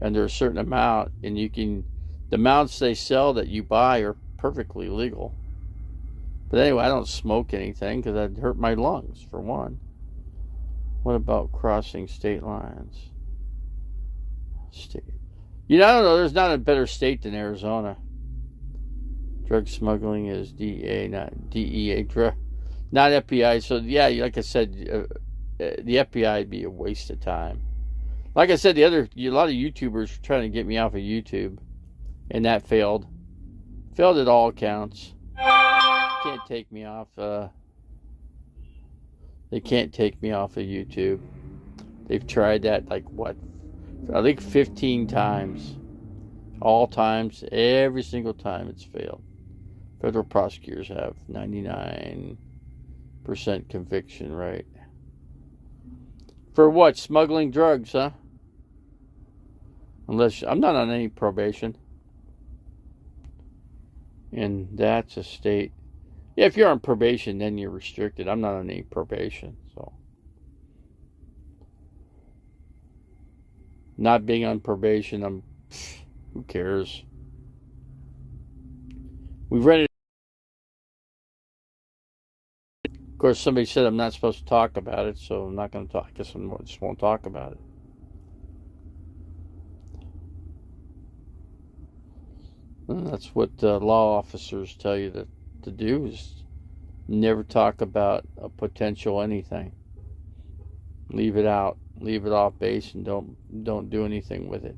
under a certain amount, and the amounts they sell that you buy are perfectly legal. But anyway, I don't smoke anything because I'd hurt my lungs, for one. What about crossing state lines? I don't know. There's not a better state than Arizona. Drug smuggling is DEA, not DEA. Not FBI. So, yeah, like I said, the FBI would be a waste of time. Like I said, a lot of YouTubers were trying to get me off of YouTube, and that failed. Failed at all accounts. Can't take me off. They can't take me off of YouTube. They've tried that I think 15 times. All times, every single time it's failed. Federal prosecutors have 99% conviction rate. For what? Smuggling drugs, huh? Unless I'm not on any probation. And that's a state. Yeah, if you're on probation, then you're restricted. I'm not on any probation, so. Not being on probation, who cares? We've read it. Of course, somebody said I'm not supposed to talk about it, so I'm not going to talk. I guess I just won't talk about it. And that's what law officers tell you to do, is never talk about a potential anything. Leave it out. Leave it off base and don't do anything with it.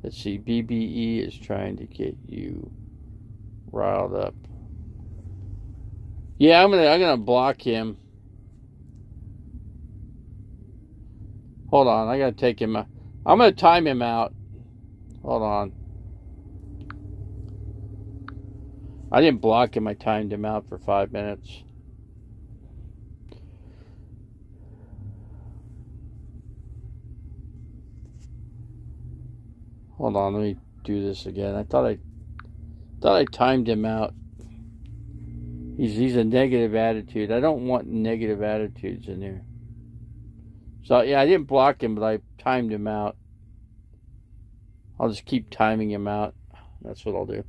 Let's see. BBE is trying to get you riled up. Yeah, I'm gonna block him. Hold on, I gotta take him out. I'm gonna time him out. Hold on. I didn't block him. I timed him out for 5 minutes. Hold on, let me do this again. I thought I timed him out. He's a negative attitude. I don't want negative attitudes in there. So yeah, I didn't block him, but I timed him out. I'll just keep timing him out. That's what I'll do.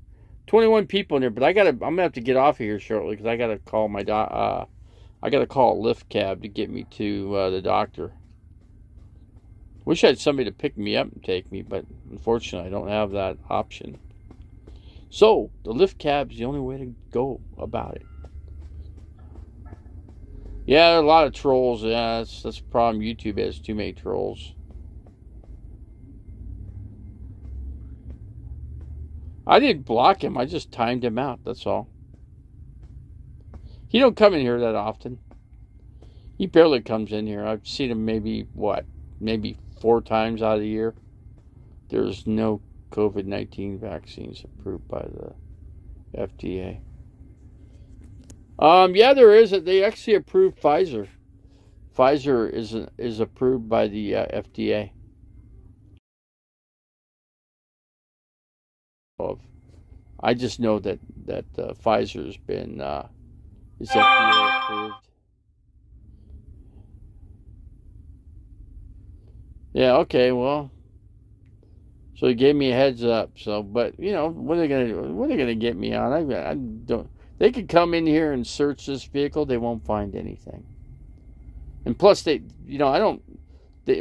21 people in there, but I'm gonna have to get off of here shortly because I gotta call I gotta call a lift cab to get me to the doctor. Wish I had somebody to pick me up and take me, but unfortunately I don't have that option. So the lift cab's the only way to go about it. Yeah, there are a lot of trolls. Yeah, that's the problem. YouTube has too many trolls. I didn't block him. I just timed him out. That's all. He don't come in here that often. He barely comes in here. I've seen him maybe 4 times out of the year. There's no COVID-19 vaccines approved by the FDA. Yeah, there is. They actually approved Pfizer. Pfizer is approved by the FDA. I just know that Pfizer's been is FDA approved. Yeah. Okay. Well. So he gave me a heads up. So, but what are they gonna do? What are they gonna get me on? I don't. They could come in here and search this vehicle. They won't find anything. And plus,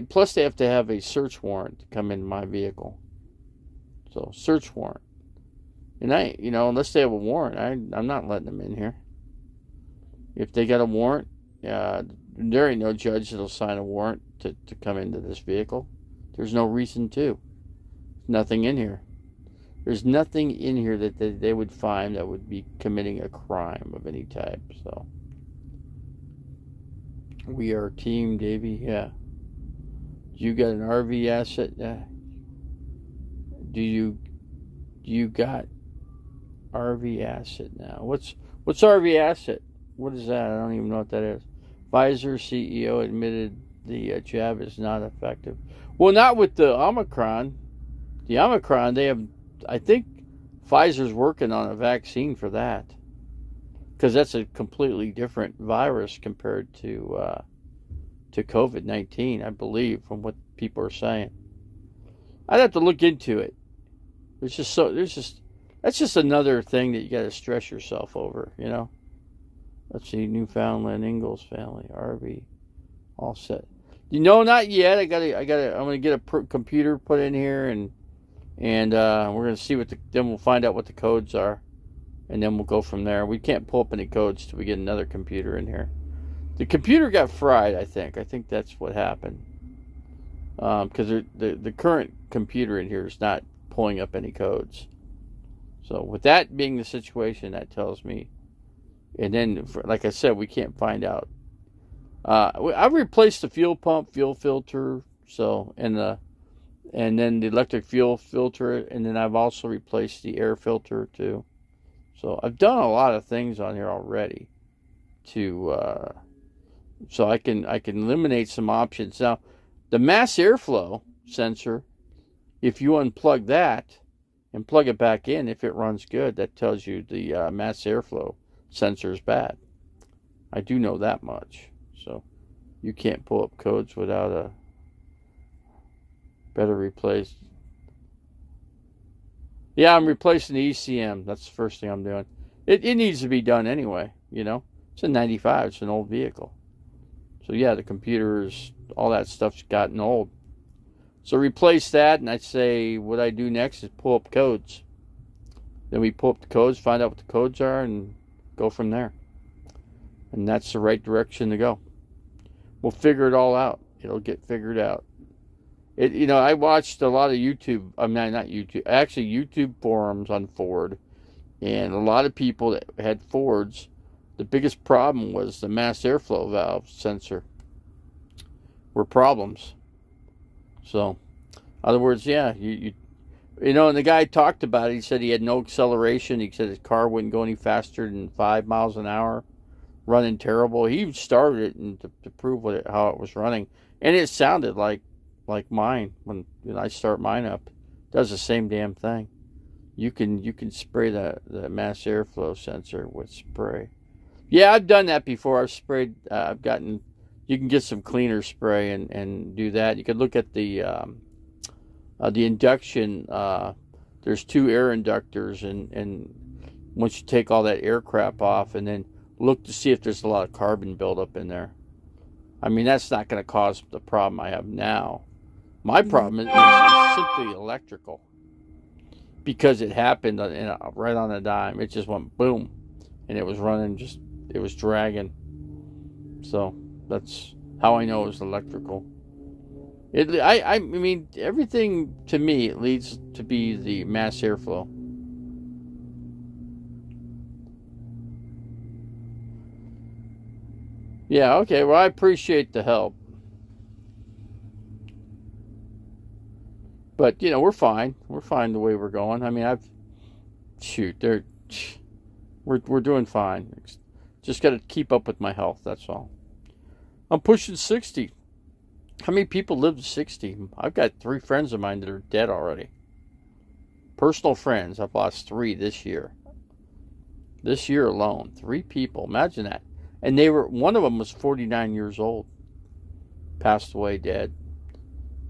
plus, they have to have a search warrant to come in my vehicle. So, search warrant. And unless they have a warrant, I'm not letting them in here. If they got a warrant, there ain't no judge that'll sign a warrant to come into this vehicle. There's no reason to. Nothing in here. There's nothing in here that they would find that would be committing a crime of any type. So we are Team Davey. Yeah. You got an RV asset? Do you got RV asset now? What's RV asset? What is that? I don't even know what that is. Pfizer CEO admitted the jab is not effective. Well, not with the Omicron. The Omicron, they have, I think Pfizer's working on a vaccine for that, because that's a completely different virus compared to COVID-19, I believe, from what people are saying. I'd have to look into it. That's just another thing that you got to stress yourself over, you know. Let's see, Newfoundland, Ingalls family, RV, all set. You know, not yet. I'm gonna get a computer put in here, and we're gonna see then we'll find out what the codes are, and then we'll go from there. We can't pull up any codes till we get another computer in here. The computer got fried, I think. I think that's what happened. Because the current computer in here is not pulling up any codes. So with that being the situation, that tells me. And then, like I said, we can't find out. I've replaced the fuel pump, fuel filter, and then the electric fuel filter, and then I've also replaced the air filter too. So I've done a lot of things on here already so I can eliminate some options. Now, the mass airflow sensor, if you unplug that and plug it back in, if it runs good, that tells you the mass airflow sensor is bad. I do know that much. So you can't pull up codes without a better replace. Yeah, I'm replacing the ECM. That's the first thing I'm doing. It needs to be done anyway, you know. It's a 95. It's an old vehicle. So yeah, the computers, all that stuff's gotten old. So replace that, and I'd say what I do next is pull up codes. Then we pull up the codes, find out what the codes are, and go from there. And that's the right direction to go. We'll figure it all out. It'll get figured out. I watched a lot of YouTube. I mean, not YouTube. Actually, YouTube forums on Ford, and a lot of people that had Fords. The biggest problem was the mass airflow valve sensor. Were problems. So, in other words, yeah, and the guy talked about it. He said he had no acceleration. He said his car wouldn't go any faster than 5 miles an hour. Running terrible. He even started it and to prove how it was running, and it sounded like mine when I start mine up. It does the same damn thing. You can spray the mass airflow sensor with spray. Yeah, I've done that before. I've sprayed. You can get some cleaner spray and do that. You could look at the induction. There's 2 air inductors, and once you take all that air crap off, and then look to see if there's a lot of carbon buildup in there. I mean, that's not going to cause the problem I have now. My problem is simply electrical, because it happened right on a dime. It just went boom, and it was running it was dragging. So that's how I know it was electrical. I mean, everything to me, it leads to be the mass airflow. Yeah, okay, well, I appreciate the help. But, we're fine. We're fine the way we're going. I mean, we're doing fine. Just got to keep up with my health, that's all. I'm pushing 60. How many people live to 60? I've got 3 friends of mine that are dead already. Personal friends. I've lost 3 this year. This year alone. 3 people. Imagine that. And one of them was 49 years old. Passed away, dead.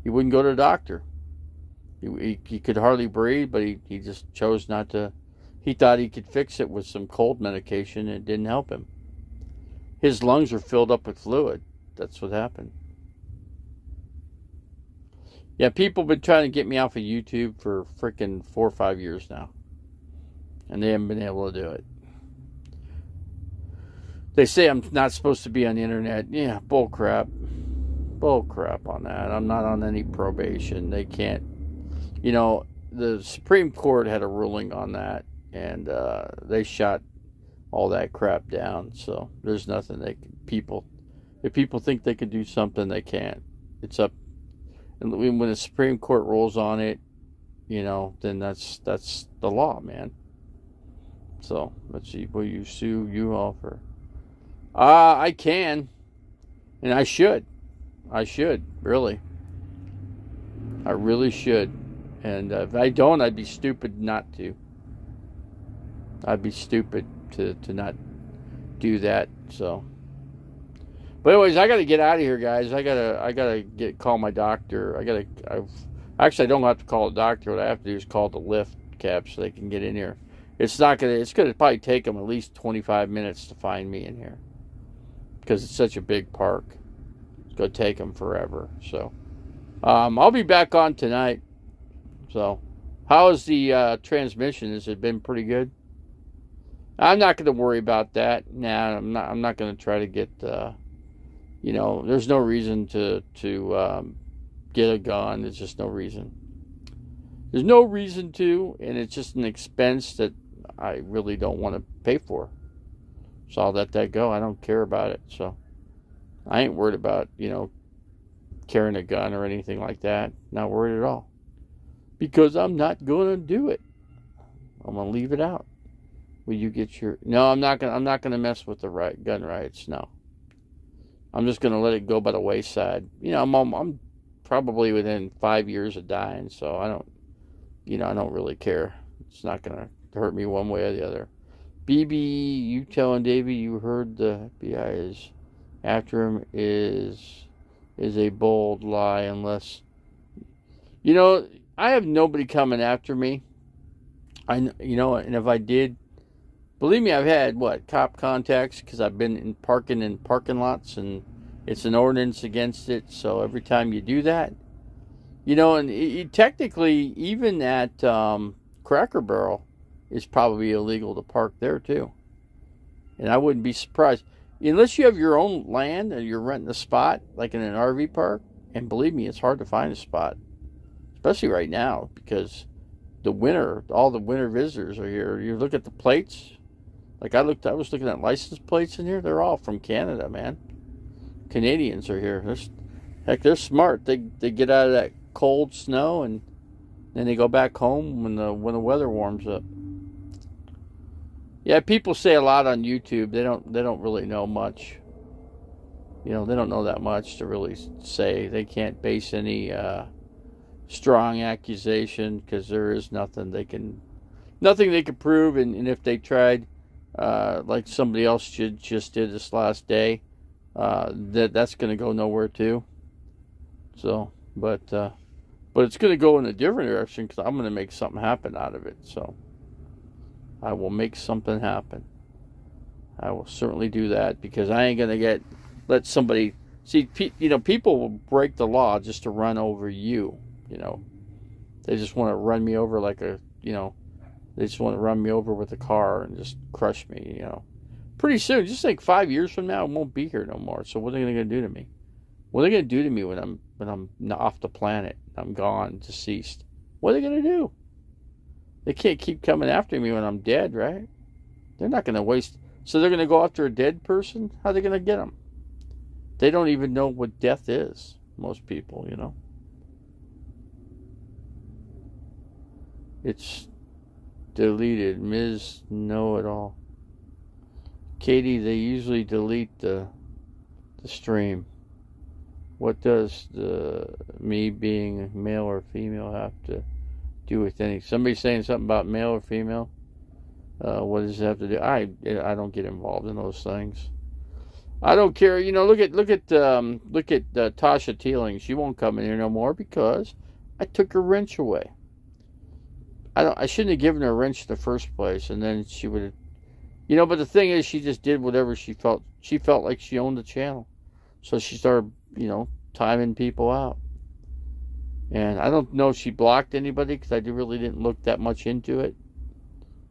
He wouldn't go to the doctor. He could hardly breathe, but he just chose not to. He thought he could fix it with some cold medication, and it didn't help him. His lungs were filled up with fluid. That's what happened. Yeah, people have been trying to get me off of YouTube for freaking 4 or 5 years now. And they haven't been able to do it. They say I'm not supposed to be on the internet. Yeah, bull crap. Bull crap on that. I'm not on any probation. They can't. The Supreme Court had a ruling on that, and they shot all that crap down. So there's nothing if people think they can do something, they can't. It's up. And when the Supreme Court rules on it, then that's the law, man. So let's see. Will you sue you all for? I can, and I should. I should, really. I really should. And if I don't, I'd be stupid not to. I'd be stupid to not do that. So, but anyways, I gotta get out of here, guys. I gotta call my doctor. Actually, I don't have to call the doctor. What I have to do is call the lift cab so they can get in here. It's gonna probably take them at least 25 minutes to find me in here because it's such a big park. It's gonna take them forever. So, I'll be back on tonight. So, how is the transmission? Has it been pretty good? I'm not going to worry about that. Nah, I'm not going to try to get. There's no reason to get a gun. There's just no reason. There's no reason to, and it's just an expense that I really don't want to pay for. So I'll let that go. I don't care about it. So I ain't worried about carrying a gun or anything like that. Not worried at all. Because I'm not going to do it. I'm going to leave it out. Will you get your... No, I'm not gonna mess with the gun rights. No. I'm just going to let it go by the wayside. I'm probably within 5 years of dying, so I don't really care. It's not going to hurt me one way or the other. BB, you telling Davey you heard the FBI is after him is a bold lie unless... I have nobody coming after me. And if I did, believe me, I've had cop contacts because I've been parking in parking lots, and it's an ordinance against it. So every time you do that, and technically even at Cracker Barrel, it's probably illegal to park there too. And I wouldn't be surprised unless you have your own land and you're renting a spot like in an RV park. And believe me, it's hard to find a spot. Especially right now, because all the winter visitors are here. You look at the plates, I was looking at license plates in here. They're all from Canada, man. Canadians are here. They're smart. They get out of that cold snow and then they go back home when the weather warms up. Yeah, people say a lot on YouTube. They don't really know much. They don't know that much to really say. They can't base any strong accusation because there is nothing they can prove, and if they tried like somebody else just did this last day, that's going to go nowhere too. So but it's going to go in a different direction because I'm going to make something happen out of it. So I will make something happen. I will certainly do that because I ain't going to let somebody see. People will break the law just to run over you. They just want to run me over they just want to run me over with a car and just crush me, Pretty soon, just 5 years from now, I won't be here no more. So what are they going to do to me? What are they going to do to me when I'm off the planet? I'm gone, deceased. What are they going to do? They can't keep coming after me when I'm dead, right? They're not going to waste. So they're going to go after a dead person? How are they going to get them? They don't even know what death is, most people, It's deleted. Ms. Know-It-All. Katie, they usually delete the stream. What does me being male or female have to do with anything? Somebody saying something about male or female? What does it have to do? I don't get involved in those things. I don't care. Look at Tasha Teeling. She won't come in here no more because I took her wrench away. I shouldn't have given her a wrench in the first place, and then she would have, but the thing is, she just did whatever she felt. She felt like she owned the channel, so she started, timing people out. And I don't know if she blocked anybody because I really didn't look that much into it.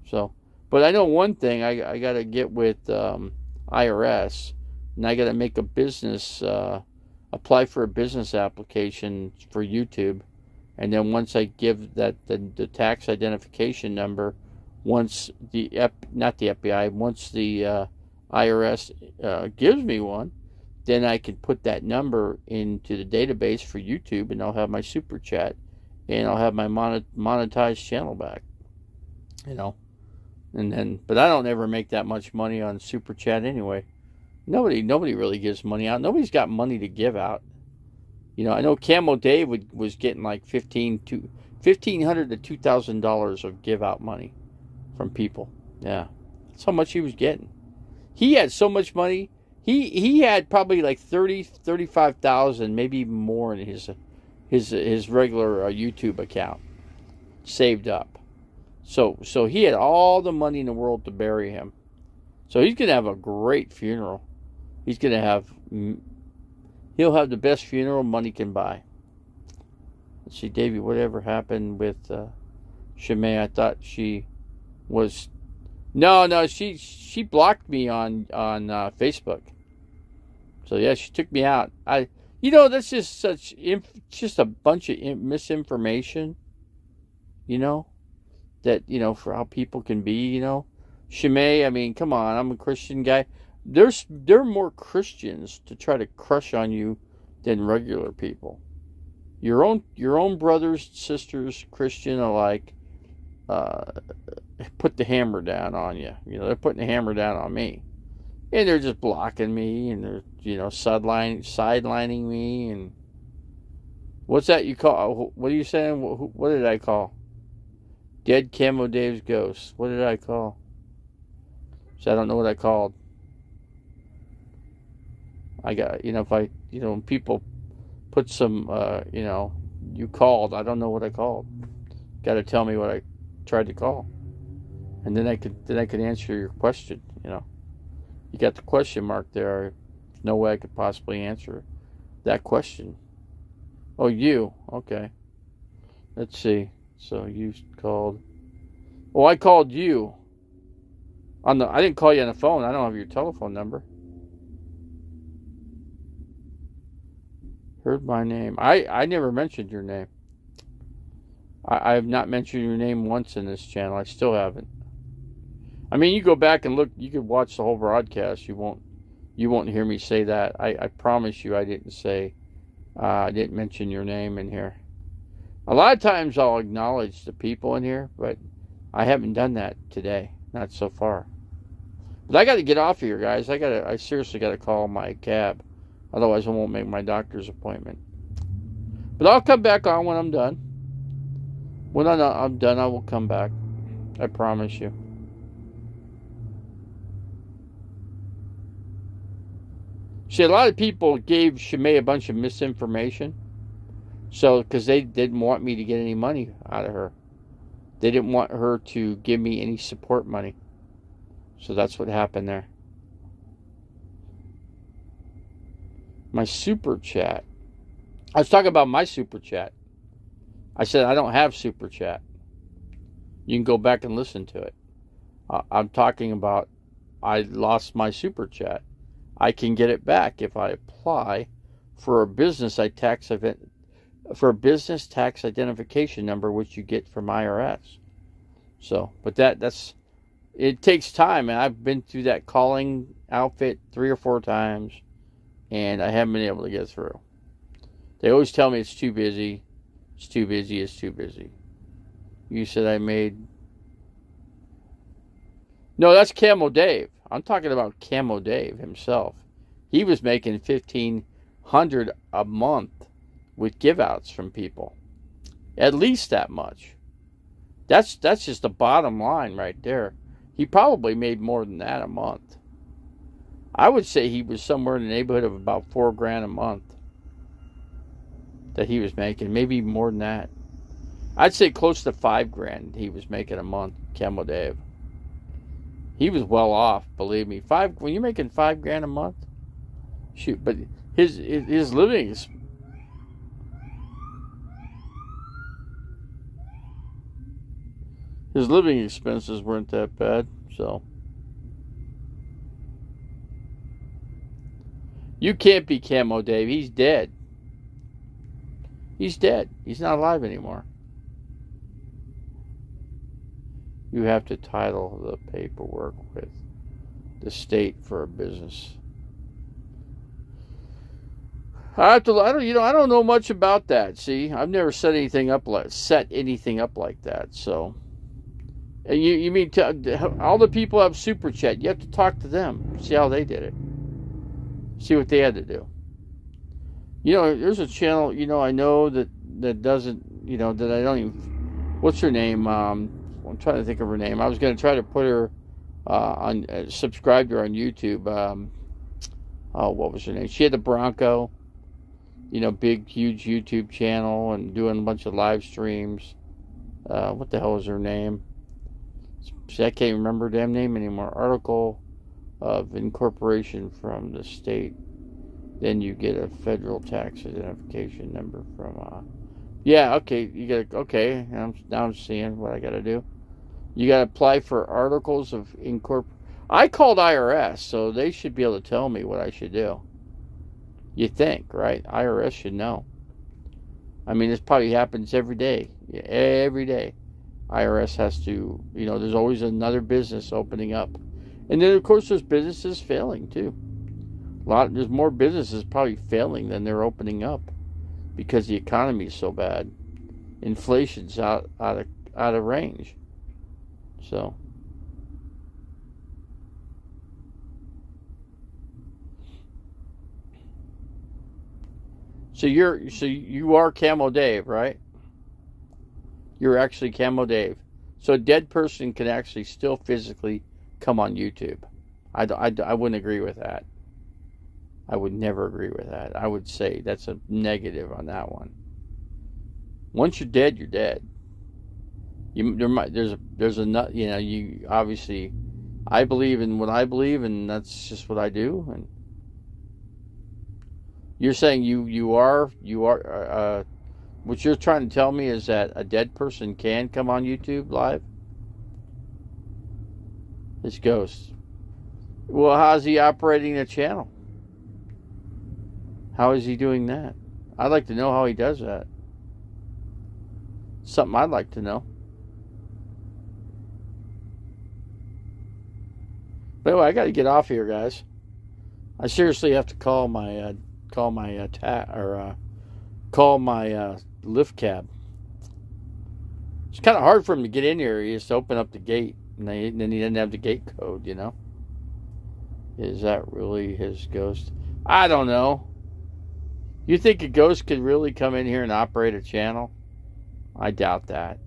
So, but I know one thing: I got to get with IRS, and I got to make a business, apply for a business application for YouTube. And then once I give the tax identification number, once not the FBI, once the IRS gives me one, then I can put that number into the database for YouTube, and I'll have my super chat, and I'll have my monetized channel back. And then, but I don't ever make that much money on super chat anyway. Nobody really gives money out. Nobody's got money to give out. I know Camo Dave was getting like $1,500 to $2,000 of give out money from people. Yeah. That's how much he was getting. He had so much money. He had probably like 35,000, maybe even more in his regular YouTube account saved up. So he had all the money in the world to bury him. So he's gonna have a great funeral. He's gonna have he'll have the best funeral money can buy. Let's see, Davey, whatever happened with Shimei? I thought she was no, she blocked me on Facebook. So yeah, she took me out. That's just just a bunch of misinformation. That for how people can be. Shimei. I mean, come on, I'm a Christian guy. There are more Christians to try to crush on you than regular people. Your own brothers, sisters, Christian alike, put the hammer down on you. They're putting the hammer down on me, and they're just blocking me, and they're sidelining me. And what's that you call? What are you saying? What did I call? Dead Camo Dave's ghost. What did I call? So I don't know what I called. I got if I when people put some you called. I don't know what I called. Got to tell me what I tried to call, and then I could answer your question. You got the question mark there. There's no way I could possibly answer that question. Oh, you okay? Let's see. So you called. Oh, I called you. I didn't call you on the phone. I don't have your telephone number. Heard my name. I never mentioned your name. I have not mentioned your name once in this channel. I still haven't. I mean, you go back and look. You could watch the whole broadcast. You won't hear me say that. I promise you, I didn't say. I didn't mention your name in here. A lot of times I'll acknowledge the people in here, but I haven't done that today. Not so far. But I got to get off of here, guys. I seriously got to call my cab. Otherwise, I won't make my doctor's appointment. But I'll come back on when I'm done. When I'm done, I will come back. I promise you. See, a lot of people gave Shimei a bunch of misinformation. So, because they didn't want me to get any money out of her. They didn't want her to give me any support money. So that's what happened there. My super chat. I was talking about my super chat. I said I don't have super chat. You can go back and listen to it. I'm talking about I lost my super chat. I can get it back if I apply for a business tax identification number, which you get from IRS. So, but it takes time, and I've been through that calling outfit 3 or 4 times, and I haven't been able to get through. They always tell me it's too busy. It's too busy. It's too busy. You said I made. No, that's Camo Dave. I'm talking about Camo Dave himself. He was making $1,500 a month with give outs from people. At least that much. That's just the bottom line right there. He probably made more than that a month. I would say he was somewhere in the neighborhood of about $4,000 a month that he was making, maybe more than that. I'd say close to $5,000 he was making a month, Camo Dave. He was well off, believe me. When you're making $5,000 a month, shoot. But his living expenses weren't that bad, so you can't be Camo Dave. He's dead. He's dead. He's not alive anymore. You have to title the paperwork with the state for a business. I don't know much about that. See, I've never set anything up like that. So, and you mean all the people have super chat? You have to talk to them, see how they did it, see what they had to do. There's a channel. I know that doesn't. That I don't even. What's her name? I'm trying to think of her name. I was going to try to put her subscribed to her on YouTube. Oh, what was her name? She had the Bronco, big, huge YouTube channel and doing a bunch of live streams. What the hell is her name? See, I can't remember her damn name anymore. Article of incorporation from the state. Then you get a federal tax identification number from. Yeah, okay, you get okay. Now I'm seeing what I got to do. You got to apply for articles of incorporation. I called IRS, so they should be able to tell me what I should do. You think, right? IRS should know. I mean, this probably happens every day. Every day. IRS has to, there's always another business opening up. And then, of course, there's businesses failing, too. There's more businesses probably failing than they're opening up because the economy is so bad. Inflation's out of range. So you are Camo Dave, right? You're actually Camo Dave. So a dead person can actually still physically come on YouTube. I wouldn't agree with that. I would never agree with that. I would say that's a negative on that one. Once you're dead, you're dead. There's a you obviously, I believe in what I believe, and that's just what I do. And you're saying you are what you're trying to tell me is that a dead person can come on YouTube live? This ghost. Well, how's he operating the channel? How is he doing that? I'd like to know how he does that. Something I'd like to know. But anyway, I got to get off here, guys. I seriously have to call my lift cab. It's kind of hard for him to get in here. He has to open up the gate, and then he doesn't have the gate code. Is that really his ghost? I don't know. You think a ghost could really come in here and operate a channel? I doubt that.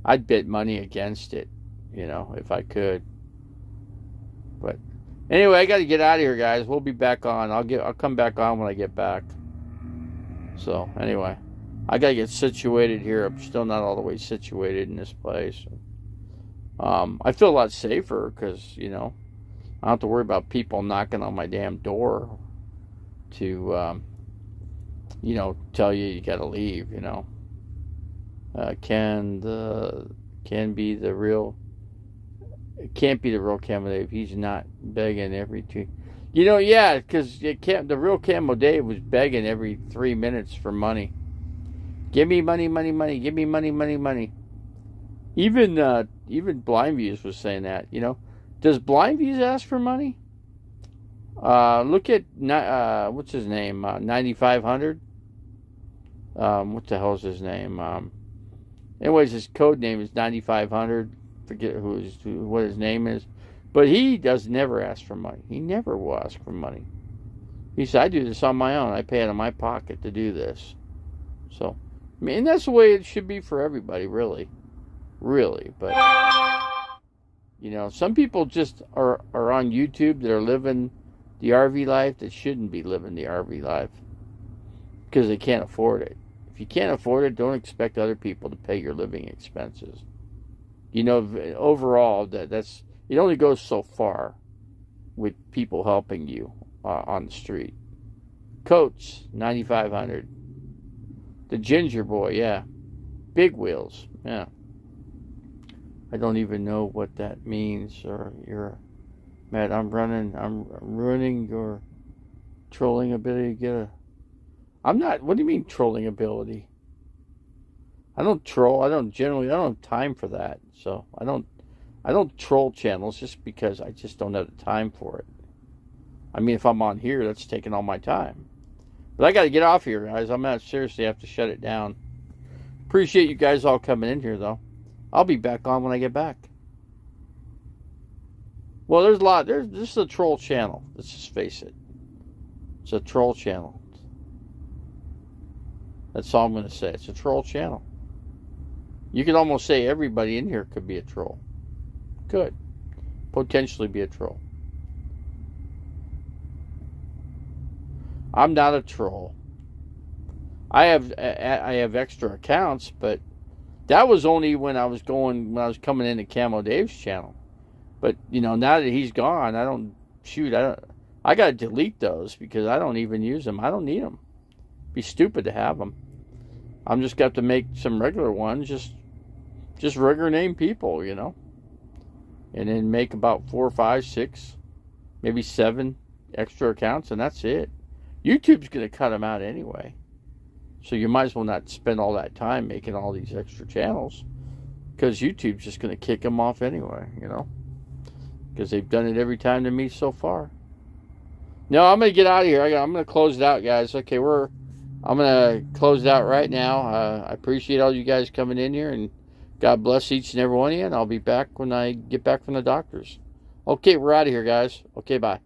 I'd bet money against it, if I could. But anyway, I got to get out of here, guys. We'll be back on. I'll come back on when I get back. So anyway, I got to get situated here. I'm still not all the way situated in this place. I feel a lot safer because I don't have to worry about people knocking on my damn door to tell you got to leave. It can't be the real Camo Dave. He's not begging every two. Yeah, because the real Camo Dave was begging every 3 minutes for money. Give me money, money, money. Give me money, money, money. Even Blind Views was saying that. Does Blind Views ask for money? Look at what's his name? 9500. What the hell is his name? Anyways, his code name is 9500. Forget what his name is, but he never ask for money. He never will ask for money. He said, "I do this on my own. I pay out of my pocket to do this." So, and that's the way it should be for everybody, really. But some people just are on YouTube that are living the RV life that shouldn't be living the RV life because they can't afford it. If you can't afford it, don't expect other people to pay your living expenses. Overall, that's it only goes so far with people helping you on the street. Coats, 9500. The Ginger Boy, yeah. Big Wheels, yeah. I don't even know what that means. Or you're mad. I'm ruining your trolling ability. I'm not. What do you mean trolling ability? I don't troll. I don't have time for that. So I don't troll channels just because I just don't have the time for it. I mean, if I'm on here, that's taking all my time. But I got to get off here, guys. I'm going to seriously have to shut it down. Appreciate you guys all coming in here, though. I'll be back on when I get back. Well, there's a lot. This is a troll channel. Let's just face it. It's a troll channel. That's all I'm going to say. It's a troll channel. You could almost say everybody in here could be a troll. Good. potentially be a troll. I'm not a troll. I have extra accounts, but that was only when I was coming into Camo Dave's channel. But now that he's gone, I got to delete those because I don't even use them. I don't need them. It'd be stupid to have them. I'm just got to make some regular ones, just regular name people, and then make about 4, 5, 6, maybe 7 extra accounts, and that's it. YouTube's going to cut them out anyway. So you might as well not spend all that time making all these extra channels, because YouTube's just going to kick them off anyway, because they've done it every time to me so far. No, I'm going to get out of here. I'm going to close it out, guys. Okay, I'm going to close it out right now. I appreciate all you guys coming in here, and God bless each and every one of you, and I'll be back when I get back from the doctors. Okay, we're out of here, guys. Okay, bye.